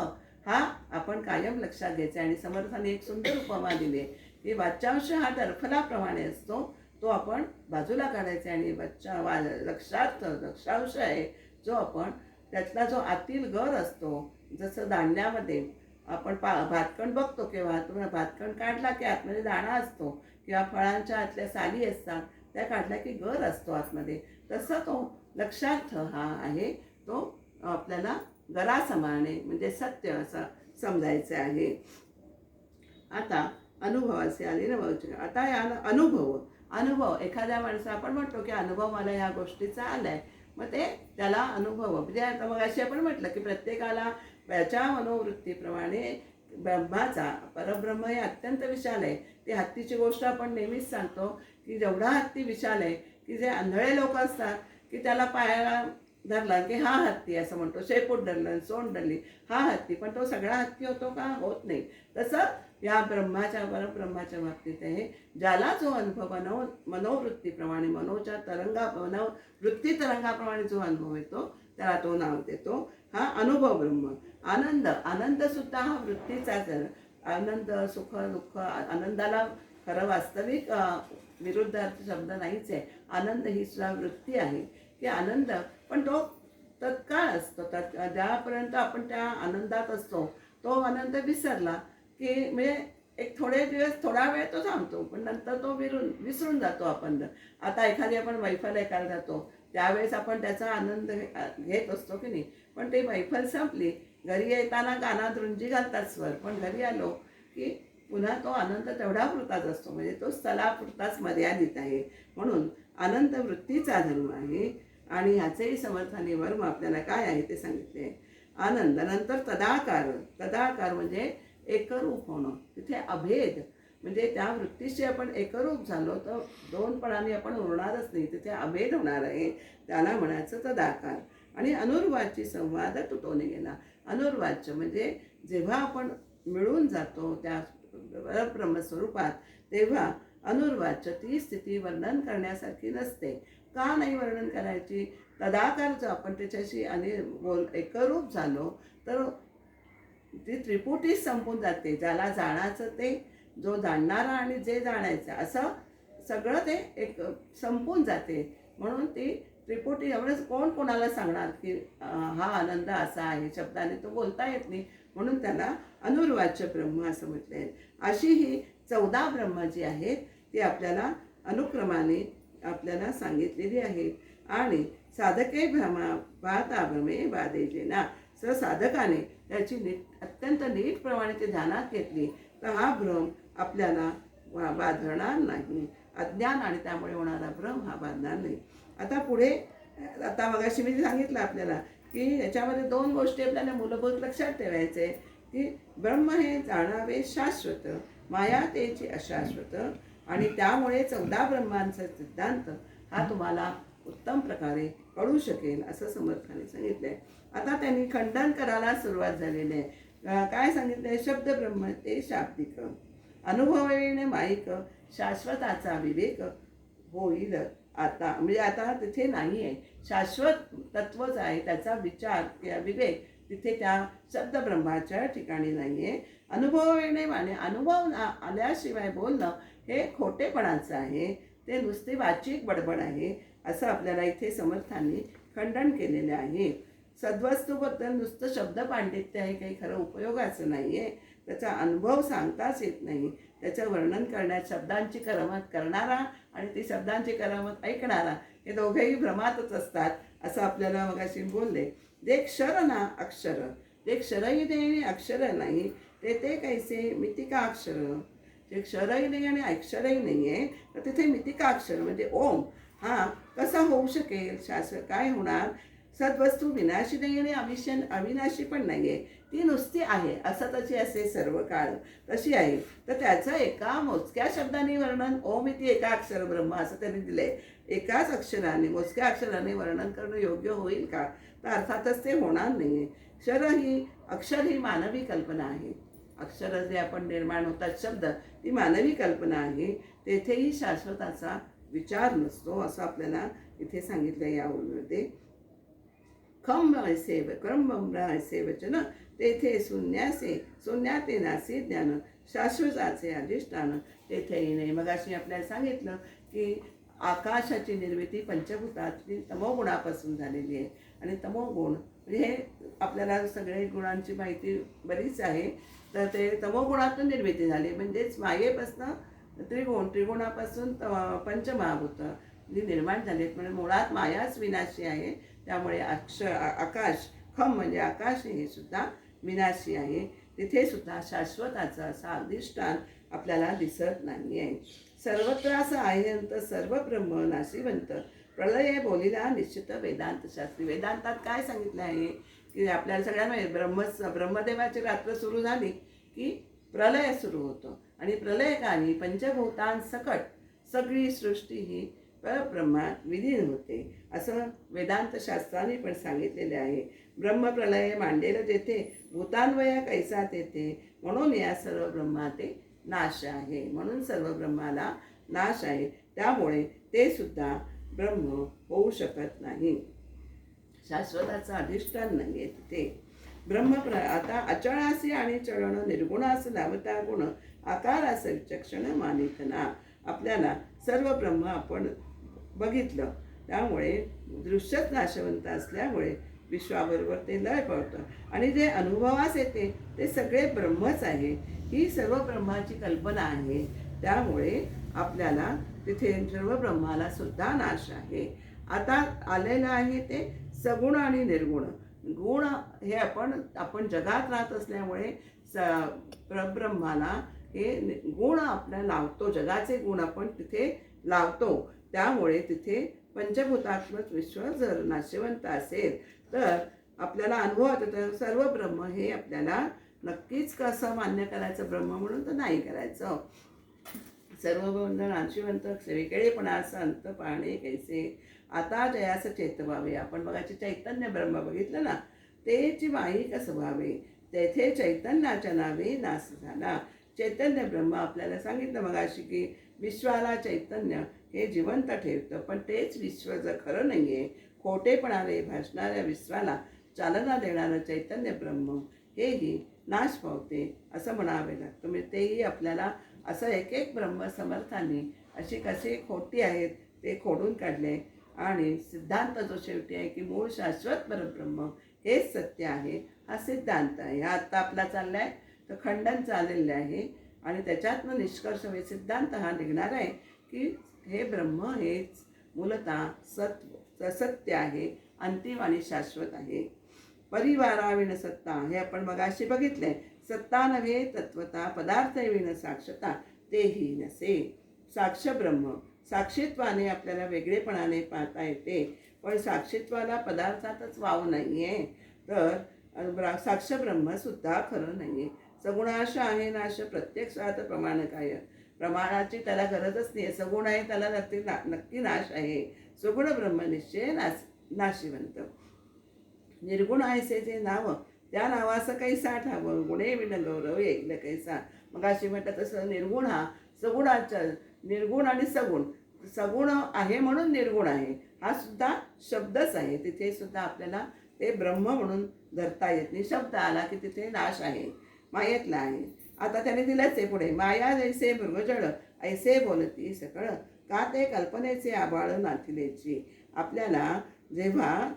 हा आपण कायम लक्षात घ्यायचा. आणि समर्थाने एक सुंदर उपमा दिली की वाच्यांश हा टरफलाप्रमाणे असतो, तो आपण बाजूला काढायचा, आणि लक्षांश आहे जो आपण त्यातला जो आतील गर असतो, जसं धान्यामध्ये आपण भातकण बघतो, किंवा तुम्ही भातकण काढला की आतमध्ये दाणा असतो, किंवा फळांच्या आतल्या साली असतात त्या काढल्या की गर असतो आतमध्ये, तसं तो लक्षार्थ हा आहे, तो आपल्याला गरासमाने म्हणजे सत्य असं समजायचं आहे. आता अनुभवाचे आले ना. आता या अनुभव एखाद्या माणसा आपण म्हणतो की अनुभव मला ह्या गोष्टीचा आलाय, मग ते त्याला अनुभव म्हणजे आता मग अशी आपण म्हटलं की प्रत्येकाला त्याच्या मनोवृत्तीप्रमाणे ब्रह्माचा परब्रह्म हे अत्यंत विशाल आहे. ती हत्तीची गोष्ट आपण नेहमीच सांगतो की जेवढा हत्ती विशाल आहे की जे आंधळे लोक असतात की त्याला पायाला धरला की हा हत्ती असं म्हणतो, शेपूट धरलं, सोंड धरली, हा हत्ती, पण तो सगळा हत्ती होतो का? होत नाही. तसं या परब्रह्माच्या बाबतीत आहे, ज्याला जो अनुभव मनोवृत्तीप्रमाणे वृत्ती तरंगाप्रमाणे जो अनुभव येतो त्याला तो नाव देतो हा अनुभव ब्रह्म. आनंद सुद्धा हा वृत्तीचाच आहे. आनंद, सुख, दुःख, आनंदाला खरं वास्तविक विरुद्धार्थ शब्द नाहीच आहे. आनंद ही सुद्धा वृत्ती आहे की आनंद, पण तो तत्काळ असतो. ज्यापर्यंत आपण त्या आनंदात असतो तो आनंद विसरला की म्हणजे एक थोडे दिवस थोडा वेळ तो थांबतो, पण नंतर तो विसरून जातो आपण. आता एखादी आपण मैफल ऐकायला जातो त्यावेळेस आपण त्याचा आनंद घेत असतो की नाही, पण ते मैफल संपली, घरी येताना कानात रुंजी घालतात स्वर, पण घरी आलो की पुन्हा तो आनंद तेवढा पुरताच असतो, म्हणजे तो स्थलापुरताच मर्यादित आहे. म्हणून आनंद वृत्तीचा धर्म आहे. आणि ह्याचेही समर्थाने वर्म आपल्याला काय आहे ते सांगितले. आनंद नंतर तदाकार म्हणजे एकरूप होणं, तिथे अभेद, म्हणजे त्या वृत्तीशी आपण एकरूप झालो तर दोनपणाने आपण उरणारच नाही, तिथे अभेद होणार आहे, त्याला म्हणायचं तदाकार. आणि अनुर्वाची संवाद तुटवणे गेला. अनुर्वाच्य म्हणजे जेव्हा आपण मिळून जातो त्या ब्रह्मस्वरूपात तेव्हा अनुर्वाच्य ती स्थिती वर्णन करण्यासारखी नसते. का नाही वर्णन करायची? तदाकार जो आपण त्याच्याशी एकरूप झालो तर ती त्रिपुटीच संपून जाते. ज्याला जाणायचं ते, जो जाणणारा आणि जे जाणायचं, असं सगळं ते एक संपून जाते. म्हणून ती त्रिपुटी एवढंच कोण कोणाला सांगणार की हा आनंद असा आहे, शब्दाने तो बोलता येत नाही, म्हणून त्याला अनुर्वाच्य ब्रह्म असं म्हटलं आहे. अशी ही 14 ब्रह्म जी आहेत ती आपल्याला अनुक्रमाने आपल्याला सांगितलेली आहे. आणि साधके पाहता भ्रमे बाधेजेना, साधकाने त्याची अत्यंत नीटप्रमाणे ते ध्यानात घेतली तर हा भ्रम आपल्याला बाधणार नाही. अज्ञान आणि त्यामुळे होणारा भ्रम हा बाधणार नाही. आता पुढे, आता मगाशी मी सांगितलं आपल्याला की याच्यामध्ये 2 गोष्टी आपल्याला मूलभूत लक्षात ठेवायचे की ब्रह्म हे जाणावे शाश्वत, माया त्याची अशाश्वत, आणि त्यामुळे 14 ब्रह्मांचा सिद्धांत हा तुम्हाला उत्तम प्रकारे कळू शकेल असं समर्थाने सांगितलंय. आता त्यांनी खंडन करायला सुरुवात झालेली आहे. काय सांगितलंय? शब्द ब्रह्म ते शाब्दिक, अनुभवणे माईक, शाश्वताचा विवेक होईल आता. म्हणजे आता तिथे नाही आहे, शाश्वत तत्वच आहे, त्याचा विचार किंवा विवेक तिथे त्या शब्द ब्रह्माच्या ठिकाणी नाही आहे. अनुभवणे माने, अनुभव आल्याशिवाय बोलणं हे खोटेपणाचं आहे, ते नुसते वाचिक बडबड आहे, असं आपल्याला इथे समर्थांनी खंडन केलेले आहे. सद्वस्तूबद्दल नुसतं शब्द पांडित्य आहे, काही खरं उपयोगाचं नाही आहे. त्याचा अनुभव सांगताच येत नाही. त्याचं वर्णन करण्यात शब्दांची करमत करणारा आणि ती शब्दांची करमत ऐकणारा हे दोघेही भ्रमातच असतात, असं आपल्याला मगाशी बोलले. जे क्षर ना अक्षर, ते क्षरही नाही आणि अक्षर नाही, ते कैसे मितिकाक्षर. जे क्षरही नाही आणि अक्षरही नाही आहे, तर तिथे मितिकाक्षर म्हणजे ओम हा कसा होऊ शकेल? शास्त्र काय होणार? सद्वस्तू विनाशी नाही आणि अविनाशी पण नाही आहे, ती नुसती आहे. असतची असे सर्व काळ तशी आहे. तर त्याचं एका मोजक्या शब्दाने वर्णन, ओम इति एका अक्षर ब्रह्म असं त्यांनी दिलंय. एकाच अक्षराने, मोजक्या अक्षराने वर्णन करणं योग्य होईल का? तर अर्थातच ते होणार नाही. अक्षर ही मानवी कल्पना आहे. अक्षर जे आपण निर्माण होतात शब्द, ती मानवी कल्पना आहे. तेथेही शाश्वताचा विचार नसतो असं आपल्याला इथे सांगितलं यामध्ये. खंब ऐसे क्रम ऐसे वचन, तेथे शून्याते नासी ज्ञान, शाश्वताचे अधिष्ठान तेथेही नाही. मग अशी आपल्याला सांगितलं की आकाशाची निर्मिती पंचभूतातली तमोगुणापासून झालेली आहे. आणि तमोगुण म्हणजे हे आपल्याला सगळे गुणांची माहिती बरीच आहे. तर ते तमोगुणातून निर्मिती झाली, म्हणजेच मायेपासून त्रिगुणापासून पंचमहाभूत निर्माण झालेत. म्हणजे मुळात मायाच विनाशी आहे. त्यामुळे आकाश खम म्हणजे आकाश हे सुद्धा विनाशी आहे. तिथे सुद्धा शाश्वताचं असं अधिष्ठान आपल्याला दिसत नाही आहे. सर्वत्र असं आहे अंत सर्व ब्रह्म नाशिवंत, प्रलय बोलिला निश्चित वेदांत शास्त्री. वेदांतात काय सांगितलं आहे की आपल्याला सगळ्यांना ब्रह्मदेवाची रात्र सुरू झाली की प्रलय सुरू होतो. आणि प्रलयकाली पंचभूतांसकट सगळी सृष्टी ही परब्रह्मात विलीन होते असं वेदांत शास्त्राने पण सांगितलेले आहे. ब्रह्मप्रलय मांडेल जेथे, भूतान्वय कैसा तेथे, म्हणून या सर्व ब्रह्माते नाश आहे. म्हणून सर्व ब्रह्माला नाश आहे. त्यामुळे ते सुद्धा ब्रह्म होऊ शकत नाही. शाश्वताचं अधिष्ठान नाही आहे तिथे. आता अचळासी आणि चळण निर्गुणास लावता गुण, आकारास विचक्षण मानितना. आपल्याला सर्व ब्रह्म आपण बघितलं, त्यामुळे दृश्यच नाशवंत असल्यामुळे विश्वाबरोबर ते लय पावतं. आणि जे अनुभवास येते ते सगळे ब्रह्मच आहे. ही सर्व ब्रह्माची कल्पना आहे. त्यामुळे आपल्याला तिथे सर्व ब्रह्माला सुद्धा नाश आहे. आता आलेलं आहे ते सगुण आणि निर्गुण. गुण हे आपण जगात राहत असल्यामुळे परब्रह्माला हे गुण आपल्याला लावतो, जगाचे गुण आपण तिथे लावतो. त्यामुळे तिथे पंचभूतात्मक विश्व जर नाशवंत असेल तर आपल्याला अनुभव येतो. सर्व ब्रह्म हे आपल्याला नक्कीच कसं मान्य करायचं ब्रह्म म्हणून तर नाही करायचं. सर्व बंध नाशिवंत सेविकेळेपणा संत पाहणे कैसे, आता जयास चेतवावे. आपण बघायचे चैतन्य ब्रह्म बघितलं ना, तेची माही कसं व्हावे, तेथे चैतन्याच्या नावे नाश झाला. चैतन्य ब्रह्म आपल्याला सांगितलं मगाशी की विश्वाला चैतन्य हे जिवंत ठेवतं. पण तेच विश्व जर खरं नाही आहे, खोटेपणाने भासणाऱ्या विश्वाला चालना देणारं चैतन्य ब्रह्म हेही नाश पावते असं म्हणावे लागतं. म्हणजे तेही आपल्याला असं एक एक ब्रह्म समर्थांनी अशी कशी खोटी आहेत ते खोडून काढले. आणि सिद्धांत जो शेवटी आहे की मूळ शाश्वत परब्रह्म हेच सत्य आहे, हा सिद्धांत आहे. हा आत्ता आपला चालला आहे तर खंडन चाललेलं आहे. आणि त्याच्यातनं निष्कर्ष सिद्धांत हा निघणार आहे की हे ब्रह्म हेच मूलतः सत्य आहे, अंतिम आणि शाश्वत आहे. परिवाराविण सत्ता हे आपण मगाशी बघितलंय. सत्ता नव्हे तत्वता, पदार्थ विण साक्षता तेही नसे. साक्ष ब्रह्म, साक्षीत्वाने आपल्याला वेगळेपणाने पाहता येते. पण साक्षीत्वाला पदार्थातच वाव नाही आहे. तर साक्ष ब्रह्म सुद्धा खरं नाही आहे. सगुणाश आहे नाश प्रत्यक्षात प्रमाण काय, प्रमाणाची त्याला गरजच नाही. सगुण आहे त्याला नक्की नाश आहे. सगुण ब्रह्म निश्चय नाशिवंत. निर्गुण आहेसे जे नाव, त्या नावाचं कैसा ठावं, गुणे विण गौरव येईल कैसा. मग अशी म्हटलं तसं निर्गुण हा सगुणाच्या, निर्गुण आणि सगुण आहे म्हणून निर्गुण आहे हा सुद्धा शब्दच आहे. तिथे सुद्धा आपल्याला ते ब्रह्म म्हणून धरता येत नाही. शब्द आला की तिथे नाश आहे, मायेतला आहे. आता त्याने दिलंच आहे पुढे, माया जैसे मृगजळ ऐसे बोलती सकळ, का ते कल्पनेचे आबाळ नाथिलेची. आपल्याला जेव्हा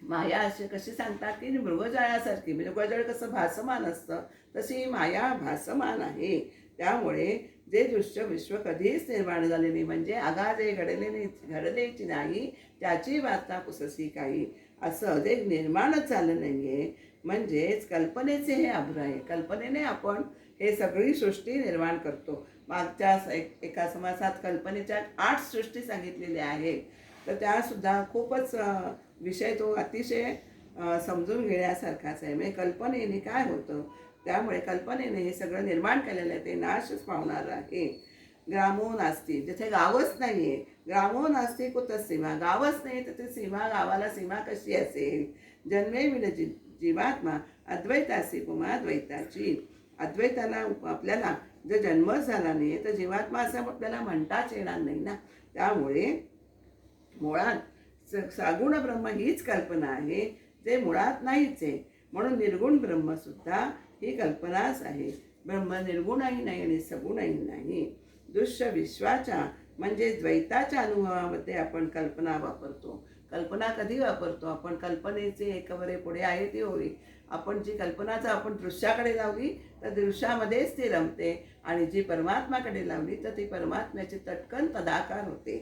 माया अशी कशी सांगतात की मृगजळासारखी, म्हणजे मृगजळ कसं भासमान असतं तशी माया भासमान आहे. त्यामुळे जे दृश्य विश्व कधीच निर्माण झाले नाही, म्हणजे आगाजे घडलेची नाही त्याची वार्ता पुससी काही, असं जे निर्माणच झालं नाहीये, म्हणजेच कल्पनेचे हे अभ्र आहे. कल्पनेने आपण हे सगळी सृष्टी निर्माण करतो. मागच्या एका समासात कल्पनेच्या 8 सृष्टी सांगितलेल्या आहेत. तर त्यासुद्धा खूपच विषय तो अतिशय समजून घेण्यासारखाच आहे. म्हणजे कल्पनेने काय होतं, त्यामुळे कल्पनेने हे सगळं निर्माण केलेलं आहे, ते नाशच पावणार आहे. ग्रामो नास्ती, जिथे गावच नाही आहे, ग्रामो नास्ती कुठं सीमा, गावच नाही तर ते सीमा, गावाला सीमा कशी असेल. जन्मे विन जीवात्मा अद्वैतासी पुमा द्वैताची. अद्वैताला आपल्याला जर जन्मच झाला नाही तर जीवात्मा असं आपल्याला म्हणताच येणार नाही ना. त्यामुळे मुळात सगुण ब्रह्म हीच कल्पना आहे, जे मुळात नाहीच आहे. म्हणून निर्गुण ब्रह्मसुद्धा ही कल्पनाच आहे. ब्रह्म निर्गुणही नाही आणि सगुणही नाही. दृश्य विश्वाच्या म्हणजे द्वैताच्या अनुभवामध्ये आपण कल्पना वापरतो. कल्पना कधी वापरतो आपण? कल्पनेचे एकवरे पुढे आहे ती होई. आपण जी कल्पना जर आपण दृश्याकडे लावली तर दृश्यामध्येच ती रमते, आणि जी परमात्माकडे लावली तर ती परमात्म्याची तटकन तदाकार होते.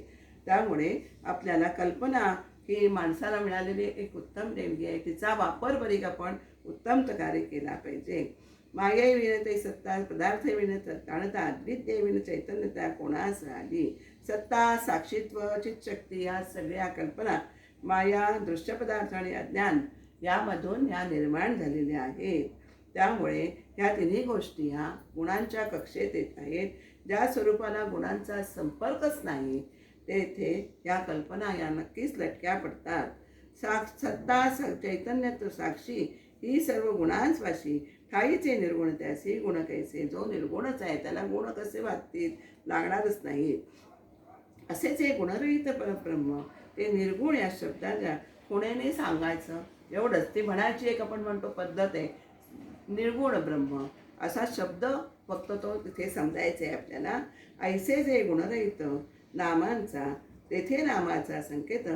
त्यामुळे आपल्याला कल्पना ही माणसाला मिळालेली एक उत्तम देणगी आहे. तिचा वापर बरीक आपण उत्तम प्रकारे केला पाहिजे. माये विनते सत्ता पदार्थ विनत जाणता अद्विद्य विन चैतन्यता कोणास राहिली. सत्ता, साक्षीत्व, चितशक्ती या सगळ्या कल्पना माया, दृश्यपदार्थ आणि अज्ञान यामधून ह्या निर्माण झालेल्या आहेत. त्यामुळे ह्या तिन्ही गोष्टी ह्या गुणांच्या कक्षेत येत आहेत. ज्या स्वरूपाला गुणांचा संपर्कच नाही तेथे या कल्पना या नक्कीच लटक्या पडतात. सत्ता, चैतन्य, साक्षी ही सर्व गुणांस्वाशी ठाईचे निर्गुण त्यासी गुण कैसे. जो निर्गुणच आहे त्याला गुण कसे वाटतील, लागणारच नाही. असेच हे गुणरहित परब्रह्म ते निर्गुण या शब्दाच्या खुणेने सांगायचं एवढंच. ते म्हणायची एक आपण म्हणतो पद्धत आहे, निर्गुण ब्रह्म असा शब्द फक्त तो तिथे समजायचा आहे आपल्याला. ऐसे जे गुणरहित नामांचा तेथे नामाचा संकेत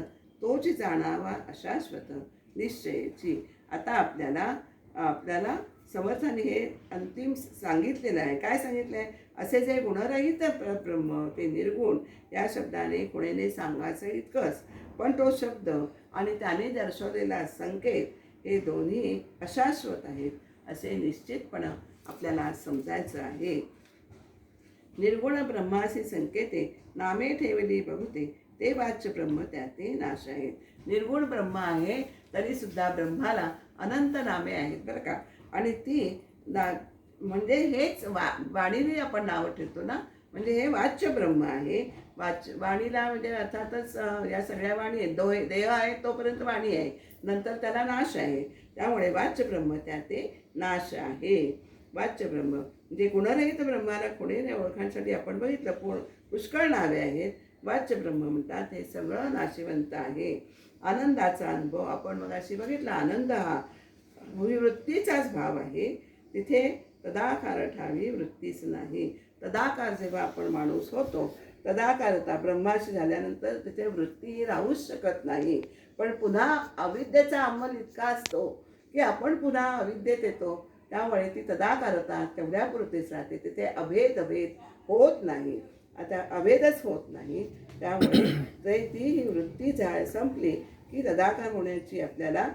तोच जाणावा अशाश्वत निश्चयाची. आता आपल्याला समर्थाने हे अंतिम सांगितलेलं आहे. काय सांगितलं आहे? असे जे गुणरहित ब्रह्म ते निर्गुण या शब्दाने खुणेने सांगायचं इतकंच. पण तो शब्द आणि त्याने दर्शवलेला संकेत हे दोन्ही अशाश्वत आहेत असे निश्चितपणे आपल्याला समजायचं आहे. निर्गुण ब्रह्मासी संकेते नामे ठेवली बहुते ते वाच्य ब्रह्म त्याते नाश आहे. निर्गुण ब्रह्म आहे तरी सुद्धा ब्रह्माला अनंत नामे आहेत बरं का. आणि ती म्हणजे हेच वाणीने आपण नावं ठेवतो ना, म्हणजे हे वाच्य ब्रह्म आहे. वाणीला म्हणजे अर्थातच या सगळ्या वाणी आहेत. देह आहे तोपर्यंत वाणी आहे, नंतर त्याला नाश आहे. त्यामुळे वाच्य ब्रह्म त्याते नाश आहे. वाच्य ब्रह्म म्हणजे गुणरहित ब्रह्माला खुणेने ओळखण्यासाठी आपण बघितलं पुष्कळ नावे आहेत. वाच्य ब्रह्म म्हणतात हे सगळं नाशिवंत आहे. आनंदाचा अनुभव आपण मगाशी बघितला. आनंद हा वृत्तीचाच भाव आहे. तिथे तदाकार ठावी वृत्तीच नाही. तदाकार जेव्हा आपण माणूस होतो, तदाकारता ब्रह्माशी झाल्यानंतर तिथे वृत्ती राहूच शकत नाही. पण पुन्हा अविद्येचा अंमल इतका असतो की आपण पुन्हा अविद्येत येतो. त्यामुळे ती तदाकारता तेवढ्यापुरतीच राहते. तिथे अभेद होत नाही. आता अभेदच होत नाही. त्यामुळे ती ही वृत्ती संपली की तदाकार होण्याची आपल्याला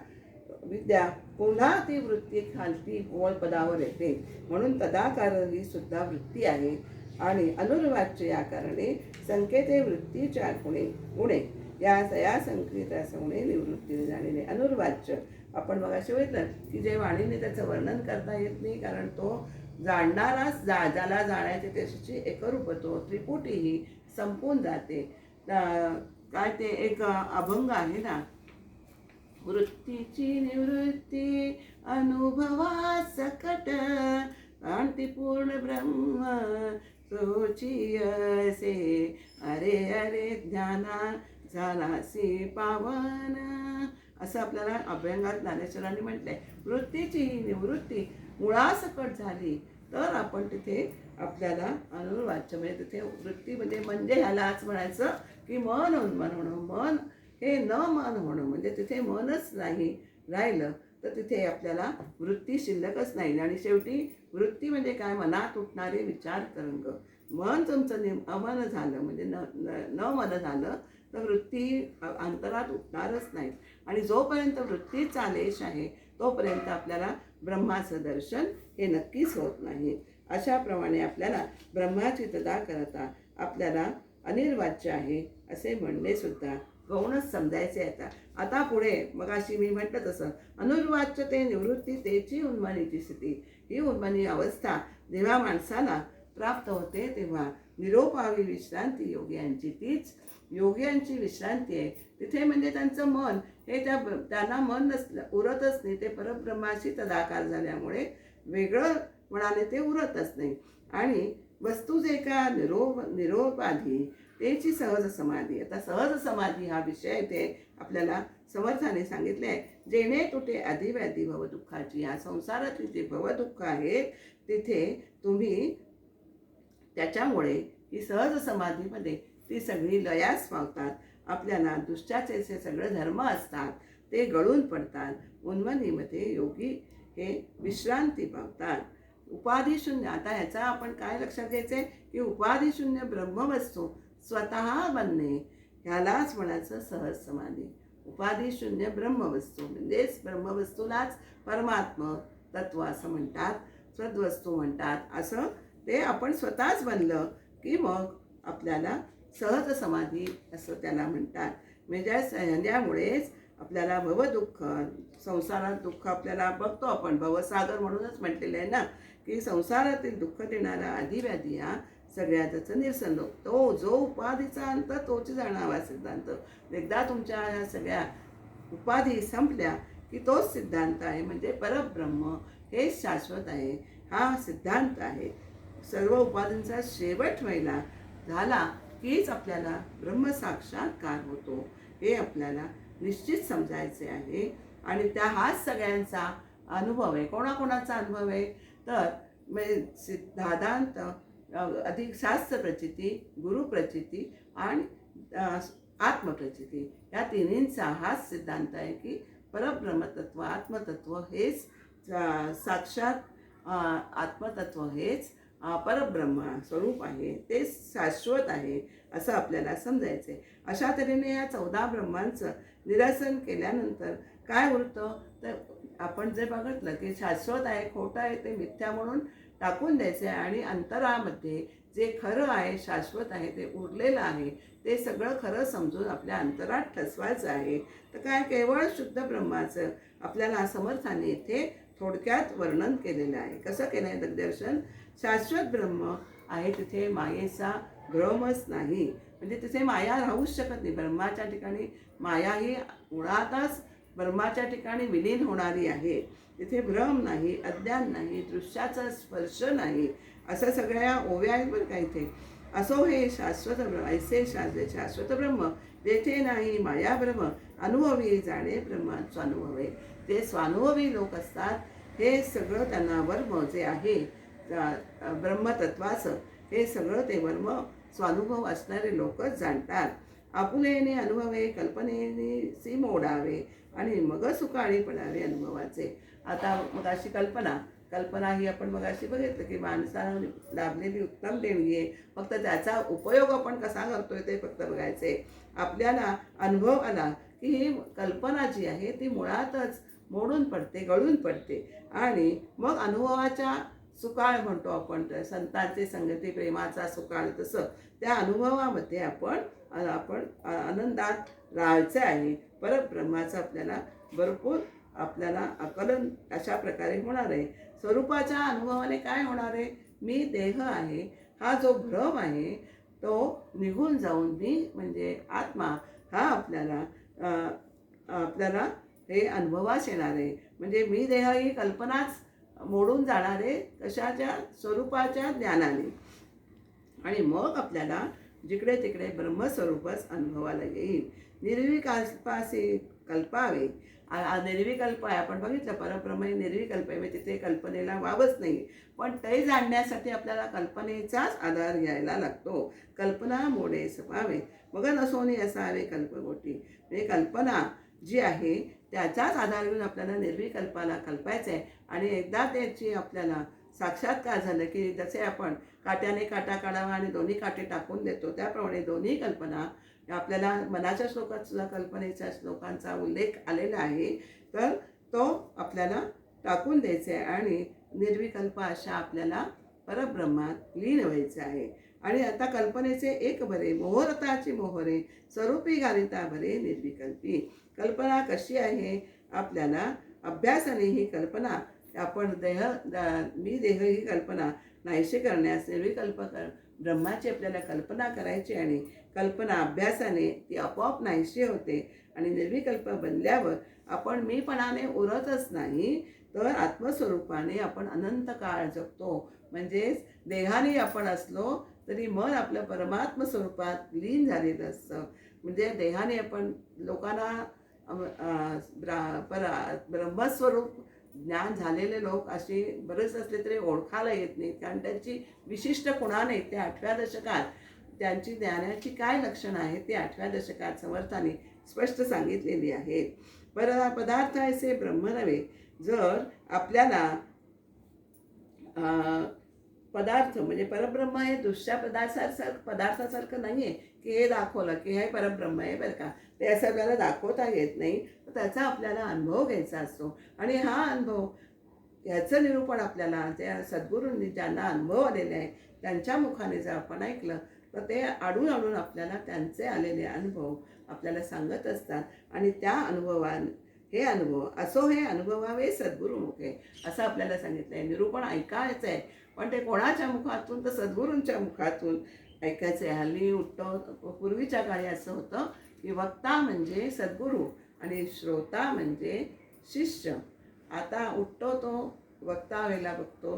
विद्या पुन्हा ती वृत्ती खालती मूळ पदावर येते. म्हणून तदाकार ही सुद्धा वृत्ती आहे. आणि अनुर्वाच्य या कारणे संकेते वृत्तीच्या गुणे या संकेता सगुणे निवृत्तीने झालेले. अनुर्वाच्य आपण मगाशी बघितलं की जे वाणीने त्याचं वर्णन करता येत नाही, कारण तो जाणणाराच ज्याला जाण्याचे त्याची एकरूपतो त्रिपुटी ही संपून जाते. काय ते एक अभंग आहे ना, वृत्तीची निवृत्ती अनुभवा सकट शांतीपूर्ण ब्रह्म सोची असे अरे अरे ज्ञाना झालासी पावन, असं आपल्याला अभ्यंगात ज्ञानेश्वरांनी म्हटलंय. वृत्तीची ही निवृत्ती मुळासकट झाली तर आपण तिथे आपल्याला अनुर्वाच्य म्हणजे तिथे वृत्तीमध्ये म्हणजे ह्यालाच म्हणायचं की मन उन्मन होणं. मन हे न मन होणं म्हणजे तिथे मनच नाही राहिलं तर तिथे आपल्याला वृत्ती शिल्लकच नाही. आणि शेवटी वृत्ती म्हणजे काय? मनात उठणारे विचार तरंग. मन तुमचं अमन झालं म्हणजे न मन झालं तर वृत्ती अंतरात उठणारच नाहीत. आणि जोपर्यंत वृत्तीचा आलेश आहे तोपर्यंत आपल्याला ब्रह्माचं दर्शन हे नक्कीच होत नाही. अशाप्रमाणे आपल्याला ब्रह्माची तदा करता आपल्याला अनिर्वाच्य आहे असे म्हणणे सुद्धा गौणच समजायचे आता. आता पुढे मगाशी मी म्हटलं तसं अनिर्वाच्य ते निवृत्ती तेची उन्मनीची स्थिती. ही उन्मनी अवस्था जेव्हा माणसाला प्राप्त होते तेव्हा निरोपावी विश्रांती योग्यांची, तीच योग्यांची विश्रांती आहे. तिथे म्हणजे त्यांचं मन हे त्यांना मन उरतच नाही. ते परब्रह्माशी तदाकार झाल्यामुळे वेगळं म्हणाले ते उरतच नाही. आणि वस्तू जे का निरोपाधी त्याची सहज समाधी. आता सहज समाधी हा विषय इथे आपल्याला समर्थाने सांगितले आहे. जेणे तुटे अधिव्याधी भवदुःखाची. या संसारातली जे भवदुःख आहे तिथे तुम्ही त्याच्यामुळे ही सहज समाधीमध्ये ती सगळी लयास पावतात. आपल्याला दुष्टाचे सगळे धर्म असतात ते गळून पडतात. उन्मनीमध्ये योगी हे विश्रांती पावतात. उपाधिशून्य. आता ह्याचा आपण काय लक्षात घ्यायचं आहे की उपाधिशून्य ब्रह्मवस्तू स्वतः बनणे ह्यालाच म्हणायचं सहज समाधी. उपाधिशून्य ब्रह्मवस्तू म्हणजेच ब्रह्मवस्तूलाच परमात्म तत्व असं म्हणतात, सद्वस्तू म्हणतात. असं ते आपण स्वतःच बनलं की मग आपल्याला सहज समाधी असं त्याला म्हणतात. म्हणजे ज्यामुळेच आपल्याला भवदुःख, संसारात दुःख आपल्याला बघतो आपण, भवसागर म्हणूनच म्हटलेलं आहे ना की संसारातील दुःख देणारा अधिव्याधी हा सगळ्याचं निरसन. तो जो उपाधीचा अंत तोच जाणावा सिद्धांत. एकदा तुमच्या ह्या सगळ्या उपाधी संपल्या की तोच सिद्धांत आहे. म्हणजे परब्रह्म हे शाश्वत आहे हा सिद्धांत आहे. सर्व उपाधींचा शेवट व्हायला झाला कीच आपल्याला ब्रह्मसाक्षात्कार होतो हे आपल्याला निश्चित समजायचे आहे. आणि हाच सगळ्यांचा अनुभव आहे. कोणाकोणाचा अनुभव आहे तर म्हणजे सिद्धांत अधिक शास्त्र प्रचिती, गुरुप्रचिती आणि आत्मप्रचिती या तिन्हींचा हाच सिद्धांत आहे की परब्रह्मतत्व आत्मतत्व हेच साक्षात आत्मतत्व हेच परब्रह्म स्वरूप आहे, ते शाश्वत आहे असं आपल्याला समजायचं आहे. अशा तऱ्हेने या 14 ब्रह्मांचं निरसन केल्यानंतर काय उरतं तर आपण जे बघितलं की शाश्वत आहे खोटं आहे ते मिथ्या म्हणून टाकून द्यायचे आणि अंतरामध्ये जे खरं आहे शाश्वत आहे ते उरलेलं आहे ते सगळं खरं समजून आपल्या अंतरात ठसवायचं आहे. तर काय केवळ शुद्ध ब्रह्माचं आपल्याला समर्थाने इथे थोडक्यात वर्णन केलेलं आहे. कसं केलं आहे दिग्दर्शन? शाश्वत ब्रह्म आहे तिथे मायेचा भ्रमच नाही. म्हणजे तिथे माया राहूच शकत नाही. ब्रह्माच्या ठिकाणी माया ही मुळातच ब्रह्माच्या ठिकाणी विलीन होणारी आहे. तिथे भ्रम नाही, अज्ञान नाही, दृश्याचा स्पर्श नाही, असं सगळ्या ओव्या आहेत बरं का इथे. असो हे शाश्वत ब्रह्म, ऐसे शाश्वत ब्रह्म जेथे नाही माया ब्रह्म अनुभवी जाणे ब्रह्म स्वानुभवे. ते स्वानुभवी लोक असतात. हे सगळं त्यांना वर्म जे आहे ब्रह्मतत्वाचं हे सगळं ते वर्म स्वानुभव असणारे लोकच जाणतात. आपुलेने अनुभवे कल्पनेने सी मोडावे आणि मग सुखाळी पडावे अनुभवाचे. आता मग अशी कल्पना ही आपण मग अशी बघितलं की माणसाला लाभलेली उत्तम देणगी आहे. फक्त त्याचा उपयोग आपण कसा करतोय ते फक्त बघायचे. आपल्याला अनुभव आला की ही कल्पना जी आहे ती मुळातच मोडून पडते, गळून पडते आणि मग अनुभवाच्या सुकाळ म्हणतो आपण, संतांचे संगती प्रेमाचा सुकाळ, तसं त्या अनुभवामध्ये आपण आनंदात राहायचं आहे. परब्रह्माचं आपल्याला भरपूर आपल्याला आकलन अशा प्रकारे होणार आहे. स्वरूपाच्या अनुभवाने काय होणार आहे? मी देह आहे हा जो भ्रम आहे तो निघून जाऊन मी म्हणजे आत्मा हा आपल्याला हे अनुभवास येणार आहे. म्हणजे मी देह ही कल्पनाच मोडून जाणार आहे कशाच्या? स्वरूपाच्या ज्ञानाने. आणि मग आपल्याला जिकडे तिकडे ब्रह्मस्वरूपच अनुभवाला येईल. निर्विकल्पासे कल्पावे. निर्विकल्प आहे आपण बघितलं, परब्रह्म हे निर्विकल्प आहे. म्हणजे तिथे कल्पनेला वावच नाही. पण ते जाणण्यासाठी आपल्याला कल्पनेचाच आधार घ्यायला लागतो. कल्पना मोडे सपावे मग नसोनी असावे कल्पकोटी. म्हणजे कल्पना जी आहे त्याचाच आधार घेऊन आपल्याला निर्विकल्पाला कल्पायचं आहे. आणि एकदा त्याची आपल्याला साक्षात्कार झालं की जसे आपण काट्याने काटा काढावा आणि दोन्ही काटे टाकून देतो, त्याप्रमाणे दोन्ही कल्पना आपल्याला मनाच्या श्लोकात सुद्धा कल्पनेच्या श्लोकांचा उल्लेख आलेला आहे. तर तो आपल्याला टाकून द्यायचा आहे आणि निर्विकल्प अशा आपल्याला परब्रह्मात लीन व्हायचं आहे. आणि आता कल्पनेचे एक बरे मोहरताची मोहरे स्वरूपी गालिता भरे निर्विकल्पी. कल्पना कशी आहे? आपल्याला अभ्यासाने ही कल्पना आपण मी देह ही कल्पना नाहीशी करण्यास निर्विकल्प ब्रह्माची आपल्याला कल्पना करायची आणि कल्पना अभ्यासाने ती आपोआप नाहीशी होते. आणि निर्विकल्प बनल्यावर आपण मीपणाने उरतच नाही तर आत्मस्वरूपाने आपण अनंत काळ जगतो. म्हणजेच देहाने आपण असलो तरी मन आपलं परमात्म स्वरूपात लीन झालेलं असतं. म्हणजे देहाने आपण लोकांना ब्रह्मस्वरूप ज्ञान झालेले लोक असे बरेच असले तरी ओळखायला येत नाहीत, कारण त्यांची विशिष्ट खुणा नाही. ते 8व्या दशकात त्यांची ज्ञानाची काय लक्षणं आहेत ते 8व्या दशकात समर्थाने स्पष्ट सांगितलेली आहेत. पदार्थ ऐसे ब्रह्म नव्हे. जर आपल्याला पदार्थ म्हणजे परब्रह्म हे दुसऱ्या पदार्थासारखं नाही आहे की हे दाखवलं की हे परब्रह्म आहे बरं का, ते असं आपल्याला दाखवता येत नाही. तर त्याचा आपल्याला अनुभव घ्यायचा असतो. आणि हा अनुभव ह्याचं निरूपण आपल्याला त्या सद्गुरूंनी ज्यांना अनुभव आलेले आहे त्यांच्या मुखाने जर आपण ऐकलं तर ते आडून आपल्याला त्यांचे आलेले अनुभव आपल्याला सांगत असतात. आणि त्या हे अनुभवावे सद्गुरुमुखे असं आपल्याला सांगितलं आहे. निरूपण ऐकायचं आहे, पण ते कोणाच्या मुखातून? तर सद्गुरूंच्या मुखातून ऐकायचं आहे. हल्ली पूर्वीच्या काळी असं होतं की वक्ता म्हणजे सद्गुरू आणि श्रोता म्हणजे शिष्य. आता उठतो तो वक्ता वेळेला बघतो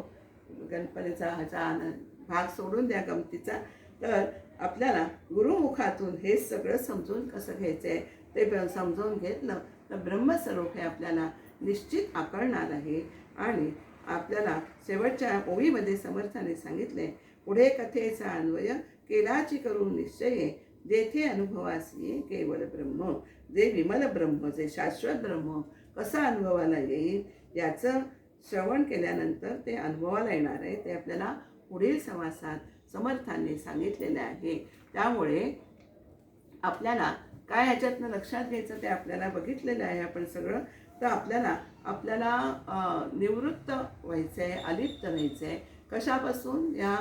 गणपतीचा ह्याचा भाग सोडून द्या गमतीचा. तर आपल्याला गुरुमुखातून हे सगळं समजून कसं घ्यायचं आहे ते समजून घेतलं तर ब्रह्मस्वरूप हे आपल्याला निश्चित आकळणार आहे. आणि आपल्याला शेवटच्या ओळीमध्ये समर्थाने सांगितले, पुढे कथेचा अन्वय केलाची करून निश्चय जेथे अनुभवासी केवळ ब्रह्म. जे विमल ब्रह्म, जे शाश्वत ब्रह्म कसं अनुभवाला येईल याचं श्रवण केल्यानंतर ते अनुभवाला येणार आहे. ते आपल्याला पुढील समासात समर्थांनी सांगितलेले आहे. त्यामुळे आपल्याला काय ह्याच्यातनं लक्षात घ्यायचं ते आपल्याला बघितलेलं आहे आपण सगळं. तर आपल्याला निवृत्त व्हायचं आहे, अलिप्त व्हायचं आहे. कशापासून? या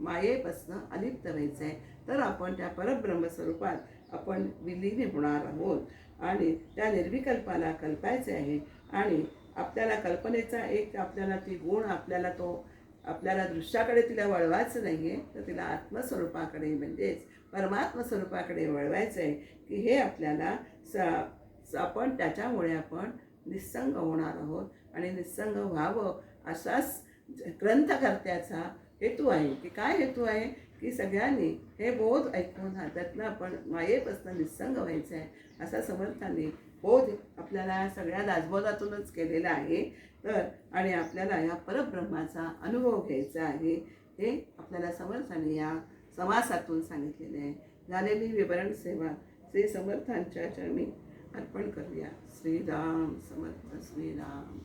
मायेपासून अलिप्त व्हायचं आहे. तर आपण त्या परब्रह्मस्वरूपात आपण विलीन होणार आहोत आणि त्या निर्विकल्पाला कल्पायचे आहे. आणि आपल्याला कल्पनेचा एक आपल्याला ती गुण आपल्याला दृश्याकडे तिला वळवायचं नाही आहे, तर तिला आत्मस्वरूपाकडे म्हणजेच परमात्म स्वरूपाकडे वळवायचं आहे की हे आपल्याला आपण त्याच्यामुळे आपण निस्संग होणार आहोत. आणि निस्संग व्हावं असाच ग्रंथकर्त्याचा हेतू आहे. की काय हेतू आहे? की सगळ्यांनी हे बोध ऐकून त्यातनं आपण मायेपासून निस्संग व्हायचं आहे असा समर्थांनी बोध आपल्याला सगळ्या दासबोधातूनच केलेला आहे. तर आणि आपल्याला या परब्रह्माचा अनुभव घ्यायचा आहे हे आपल्याला समर्थांनी या समासातून सांगितलेले आहे. झालेली विवरण सेवा श्री समर्थांच्या चरणी अर्पण करूया. श्रीराम समर्थ. श्रीराम.